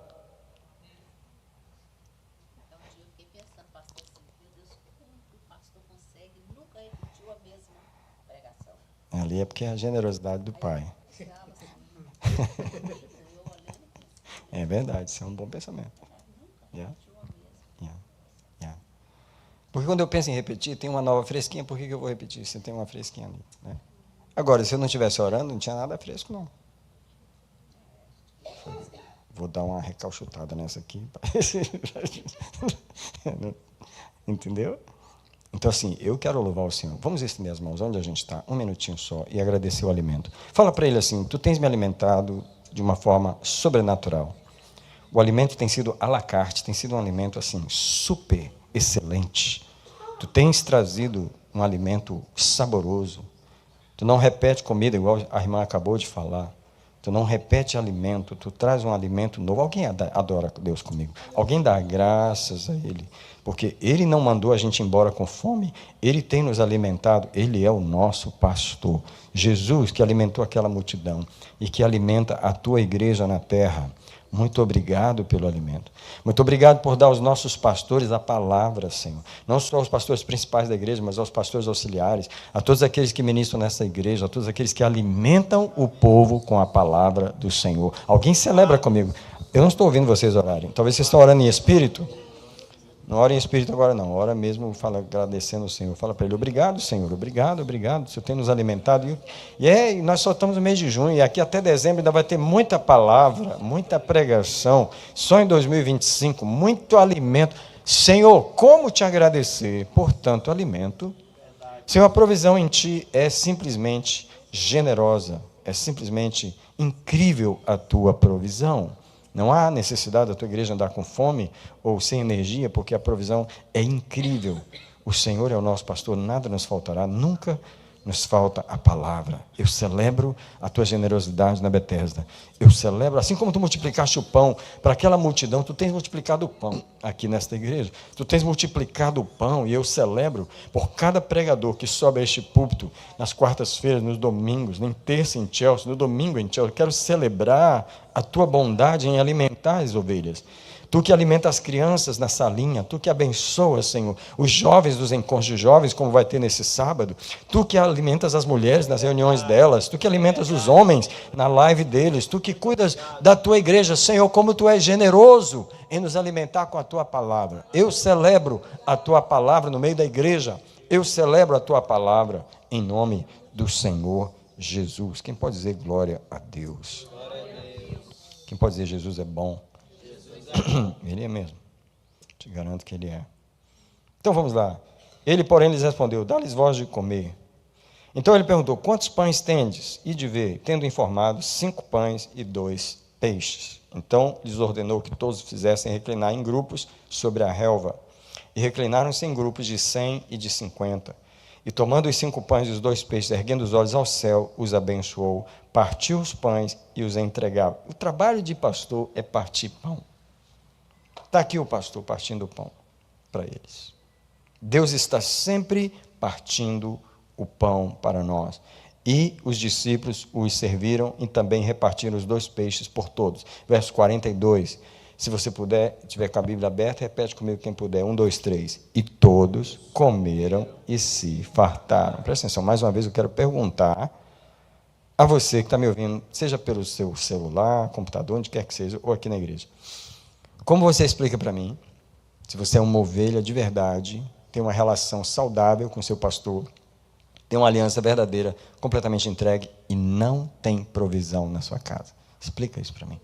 Então, um dia eu fiquei pensando, pastor, assim, meu Deus, como o pastor consegue nunca repetiu a mesma pregação? Ali é porque é a generosidade do Pai. É verdade, isso é um bom pensamento. Yeah. Porque quando eu penso em repetir, tem uma nova fresquinha, por que eu vou repetir se tem uma fresquinha ali? Né? Agora, se eu não estivesse orando, não tinha nada fresco, não. Vou dar uma recalchutada nessa aqui. Entendeu? Então, assim, eu quero louvar o Senhor. Vamos estender as mãos onde a gente está, um minutinho só, e agradecer o alimento. Fala para ele assim, tu tens me alimentado de uma forma sobrenatural. O alimento tem sido à la carte, tem sido um alimento assim, super excelente. Tu tens trazido um alimento saboroso. Tu não repete comida igual a irmã acabou de falar. Tu não repete alimento, tu traz um alimento novo. Alguém adora Deus comigo? Alguém dá graças a Ele? Porque Ele não mandou a gente embora com fome, Ele tem nos alimentado, Ele é o nosso pastor. Jesus que alimentou aquela multidão e que alimenta a tua igreja na terra. Muito obrigado pelo alimento. Muito obrigado por dar aos nossos pastores a palavra, Senhor. Não só aos pastores principais da igreja, mas aos pastores auxiliares, a todos aqueles que ministram nessa igreja, a todos aqueles que alimentam o povo com a palavra do Senhor. Alguém celebra comigo? Eu não estou ouvindo vocês orarem. Talvez vocês estão orando em espírito. Não ora em espírito agora não, ora mesmo, fala agradecendo ao Senhor. Fala para Ele, obrigado, Senhor, obrigado, obrigado, o Senhor tem nos alimentado. E nós só estamos no mês de junho, e aqui até dezembro ainda vai ter muita palavra, muita pregação, só em 2025, muito alimento. Senhor, como te agradecer por tanto alimento? Senhor, a provisão em Ti é simplesmente generosa, é simplesmente incrível a Tua provisão. Não há necessidade da tua igreja andar com fome ou sem energia, porque a provisão é incrível. O Senhor é o nosso pastor, nada nos faltará, nunca nos falta a palavra. Eu celebro a tua generosidade na Betesda. Eu celebro, assim como tu multiplicaste o pão para aquela multidão, tu tens multiplicado o pão aqui nesta igreja. Tu tens multiplicado o pão e eu celebro por cada pregador que sobe a este púlpito nas quartas-feiras, nos domingos, em terça em Chelsea, no domingo em Chelsea. Eu quero celebrar a tua bondade em alimentar as ovelhas. Tu que alimenta as crianças na salinha, Tu que abençoas, Senhor, os jovens dos encontros de jovens, como vai ter nesse sábado, Tu que alimentas as mulheres nas reuniões delas, Tu que alimentas os homens na live deles, Tu que cuidas da Tua igreja, Senhor, como Tu és generoso em nos alimentar com a Tua palavra. Eu celebro a Tua palavra no meio da igreja, eu celebro a Tua palavra em nome do Senhor Jesus. Quem pode dizer glória a Deus? Quem pode dizer Jesus é bom? Ele é mesmo. Te garanto que Ele é. Então vamos lá. Ele, porém, lhes respondeu, dá-lhes voz de comer. Então ele perguntou, quantos pães tendes? E de ver, tendo informado, 5 pães e 2 peixes. Então lhes ordenou que todos fizessem reclinar em grupos sobre a relva. E reclinaram-se em grupos de 100 e de 50. E tomando os 5 pães e os 2 peixes, erguendo os olhos ao céu, os abençoou, partiu os pães e os entregava. O trabalho de pastor é partir pão. Está aqui o pastor partindo o pão para eles. Deus está sempre partindo o pão para nós. E os discípulos os serviram e também repartiram os 2 peixes por todos. Verso 42. Se você puder, tiver com a Bíblia aberta, repete comigo quem puder. 1, 2, 3. E todos comeram e se fartaram. Presta atenção, mais uma vez eu quero perguntar a você que está me ouvindo, seja pelo seu celular, computador, onde quer que seja, ou aqui na igreja. Como você explica para mim, se você é uma ovelha de verdade, tem uma relação saudável com o seu pastor, tem uma aliança verdadeira, completamente entregue, e não tem provisão na sua casa? Explica isso para mim.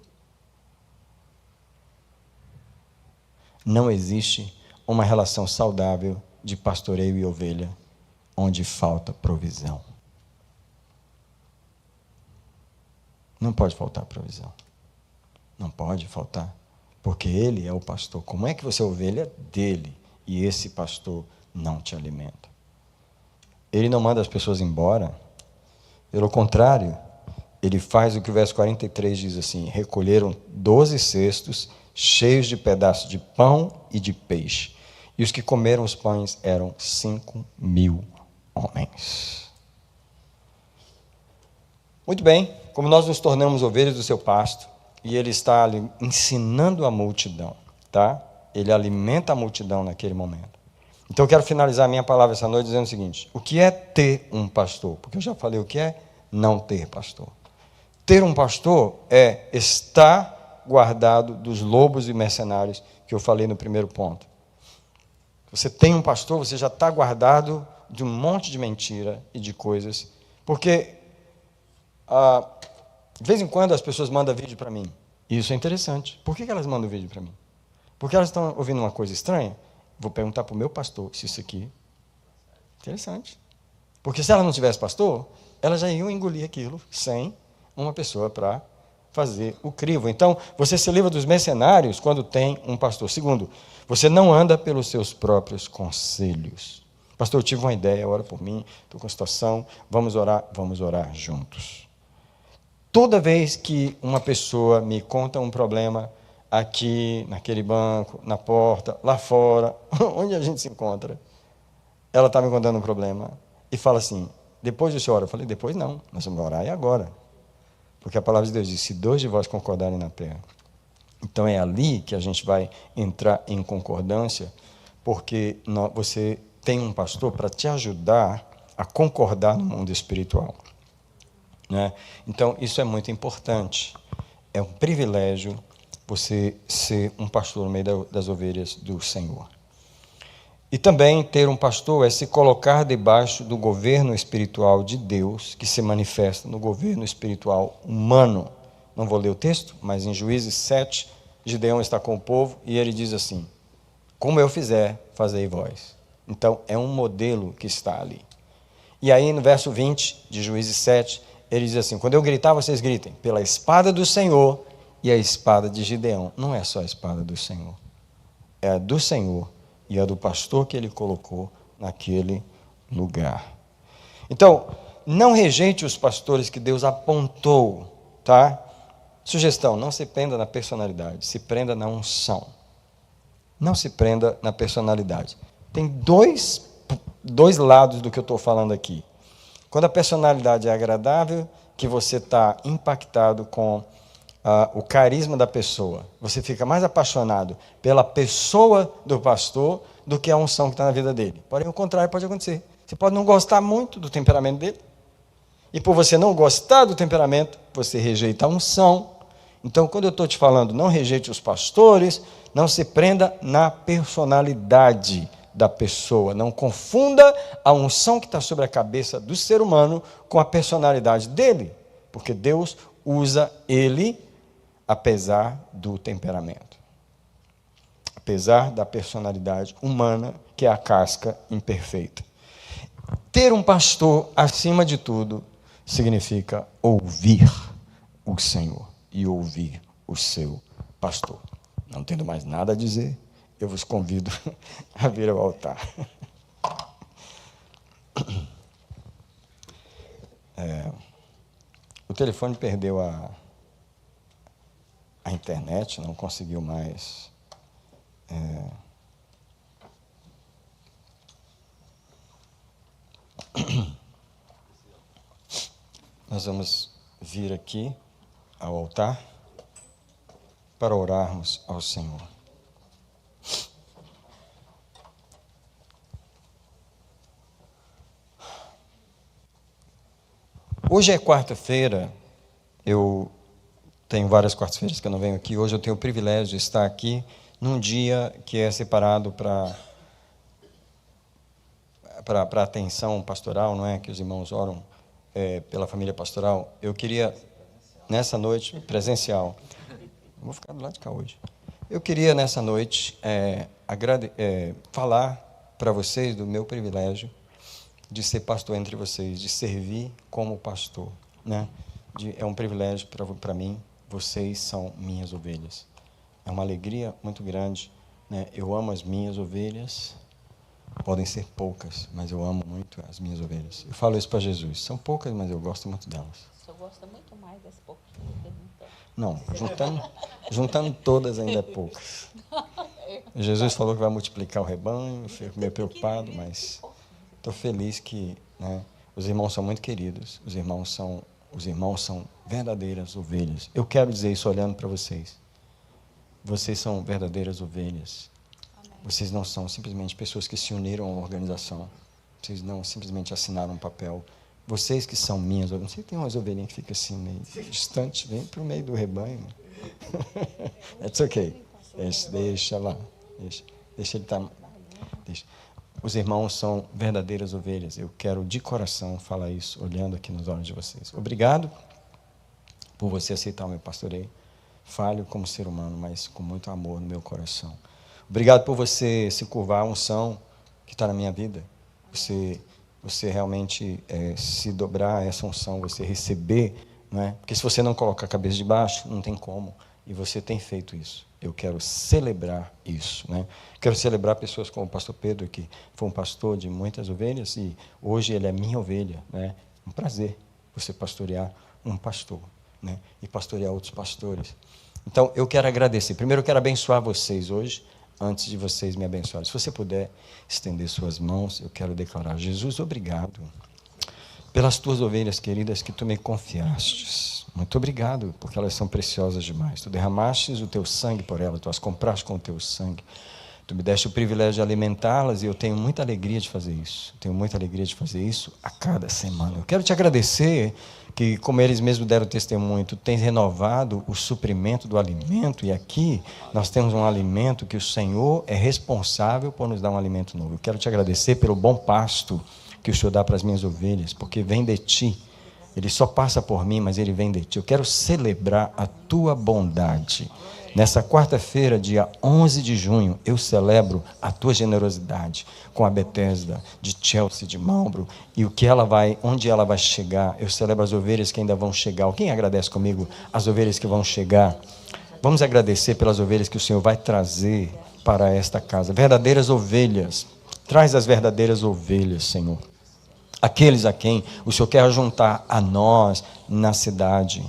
Não existe uma relação saudável de pastoreio e ovelha onde falta provisão. Não pode faltar provisão. Não pode faltar. Porque Ele é o pastor. Como é que você é ovelha dele e esse pastor não te alimenta? Ele não manda as pessoas embora. Pelo contrário, Ele faz o que o verso 43 diz assim, recolheram 12 cestos cheios de pedaços de pão e de peixe. E os que comeram os pães eram 5.000 homens. Muito bem, como nós nos tornamos ovelhas do seu pasto, e ele está ali ensinando a multidão, tá? Ele alimenta a multidão naquele momento. Então eu quero finalizar a minha palavra essa noite dizendo o seguinte, o que é ter um pastor? Porque eu já falei o que é não ter pastor. Ter um pastor é estar guardado dos lobos e mercenários que eu falei no primeiro ponto. Você tem um pastor, você já está guardado de um monte de mentira e de coisas, porque de vez em quando as pessoas mandam vídeo para mim. E isso é interessante. Por que elas mandam vídeo para mim? Porque elas estão ouvindo uma coisa estranha? Vou perguntar para o meu pastor se isso aqui é interessante. Porque se ela não tivesse pastor, elas já iam engolir aquilo sem uma pessoa para fazer o crivo. Então, você se livra dos mercenários quando tem um pastor. Segundo, você não anda pelos seus próprios conselhos. Pastor, eu tive uma ideia, ora por mim, estou com a situação, vamos orar juntos. Toda vez que uma pessoa me conta um problema, aqui, naquele banco, na porta, lá fora, onde a gente se encontra, ela está me contando um problema e fala assim, depois o senhor ora? Eu falei, depois não, nós vamos orar e agora. Porque a palavra de Deus diz, se 2 de vós concordarem na terra. Então é ali que a gente vai entrar em concordância, porque você tem um pastor para te ajudar a concordar no mundo espiritual. Né? Então, isso é muito importante. É um privilégio você ser um pastor no meio das ovelhas do Senhor. E também ter um pastor é se colocar debaixo do governo espiritual de Deus, que se manifesta no governo espiritual humano. Não vou ler o texto, mas em Juízes 7, Gideão está com o povo e ele diz assim: como eu fizer, fazei vós. Então, é um modelo que está ali. E aí, no verso 20 de Juízes 7, ele diz assim: quando eu gritar, vocês gritem, pela espada do Senhor e a espada de Gideão. Não é só a espada do Senhor, é a do Senhor e a do pastor que ele colocou naquele lugar. Então, não rejeite os pastores que Deus apontou, tá? Sugestão: não se prenda na personalidade, se prenda na unção. Não se prenda na personalidade. Tem dois lados do que eu estou falando aqui. Quando a personalidade é agradável, que você está impactado com o carisma da pessoa, você fica mais apaixonado pela pessoa do pastor do que a unção que está na vida dele. Porém, o contrário pode acontecer. Você pode não gostar muito do temperamento dele, e por você não gostar do temperamento, você rejeita a unção. Então, quando eu estou te falando, não rejeite os pastores, não se prenda na personalidade da pessoa. Não confunda a unção que está sobre a cabeça do ser humano com a personalidade dele, porque Deus usa ele apesar do temperamento, apesar da personalidade humana, que é a casca imperfeita. Ter um pastor, acima de tudo, significa ouvir o Senhor e ouvir o seu pastor. Não tendo mais nada a dizer, eu vos convido a vir ao altar. O telefone perdeu a internet, não conseguiu mais. Nós vamos vir aqui ao altar para orarmos ao Senhor. Hoje é quarta-feira, eu tenho várias quartas-feiras que eu não venho aqui. Hoje eu tenho o privilégio de estar aqui num dia que é separado para atenção pastoral, não é? Que os irmãos oram pela família pastoral. Eu queria, nessa noite, presencial, vou ficar do lado de cá hoje. Eu queria, nessa noite, falar para vocês do meu privilégio de ser pastor entre vocês, de servir como pastor, né? É um privilégio para mim. Vocês são minhas ovelhas. É uma alegria muito grande, né? Eu amo as minhas ovelhas. Podem ser poucas, mas eu amo muito as minhas ovelhas. Eu falo isso para Jesus. São poucas, mas eu gosto muito delas. O senhor gosta muito mais das pouquinhas do que muitas. Não, juntando todas ainda é poucas. Jesus falou que vai multiplicar o rebanho. Eu fico meio preocupado, mas estou feliz que, né, os irmãos são muito queridos. Os irmãos são verdadeiras ovelhas. Eu quero dizer isso olhando para vocês. Vocês são verdadeiras ovelhas. Vocês não são simplesmente pessoas que se uniram a uma organização. Vocês não simplesmente assinaram um papel. Vocês que são minhas ovelhas. Não sei, tem umas ovelhinhas que ficam assim, meio distante. Vem para o meio do rebanho. That's okay. Deixa lá. Deixa ele estar. Os irmãos são verdadeiras ovelhas. Eu quero de coração falar isso, olhando aqui nos olhos de vocês. Obrigado por você aceitar o meu pastoreio. Falho como ser humano, mas com muito amor no meu coração. Obrigado por você se curvar à unção que está na minha vida. Você realmente se dobrar a essa unção, você receber, não é? Porque se você não coloca a cabeça de baixo, não tem como. E você tem feito isso. Eu quero celebrar isso, né? Quero celebrar pessoas como o pastor Pedro, que foi um pastor de muitas ovelhas, e hoje ele é minha ovelha, né? Um prazer você pastorear um pastor, né? E pastorear outros pastores. Então, eu quero agradecer. Primeiro, eu quero abençoar vocês hoje, antes de vocês me abençoarem. Se você puder estender suas mãos, eu quero declarar: Jesus, obrigado pelas tuas ovelhas queridas que tu me confiastes. Muito obrigado, porque elas são preciosas demais. Tu derramastes o teu sangue por elas, tu as compraste com o teu sangue. Tu me deste o privilégio de alimentá-las e eu tenho muita alegria de fazer isso. Tenho muita alegria de fazer isso a cada semana. Eu quero te agradecer que, como eles mesmos deram testemunho, tu tens renovado o suprimento do alimento, e aqui nós temos um alimento que o Senhor é responsável por nos dar um alimento novo. Eu quero te agradecer pelo bom pasto que o Senhor dá para as minhas ovelhas, porque vem de ti. Ele só passa por mim, mas ele vem de ti. Eu quero celebrar a tua bondade. Nessa quarta-feira, dia 11 de junho, eu celebro a tua generosidade com a Bethesda de Chelsea, de Marlborough, e onde ela vai chegar. Eu celebro as ovelhas que ainda vão chegar. Quem agradece comigo as ovelhas que vão chegar? Vamos agradecer pelas ovelhas que o Senhor vai trazer para esta casa. Verdadeiras ovelhas. Traz as verdadeiras ovelhas, Senhor. Aqueles a quem o Senhor quer juntar a nós na cidade.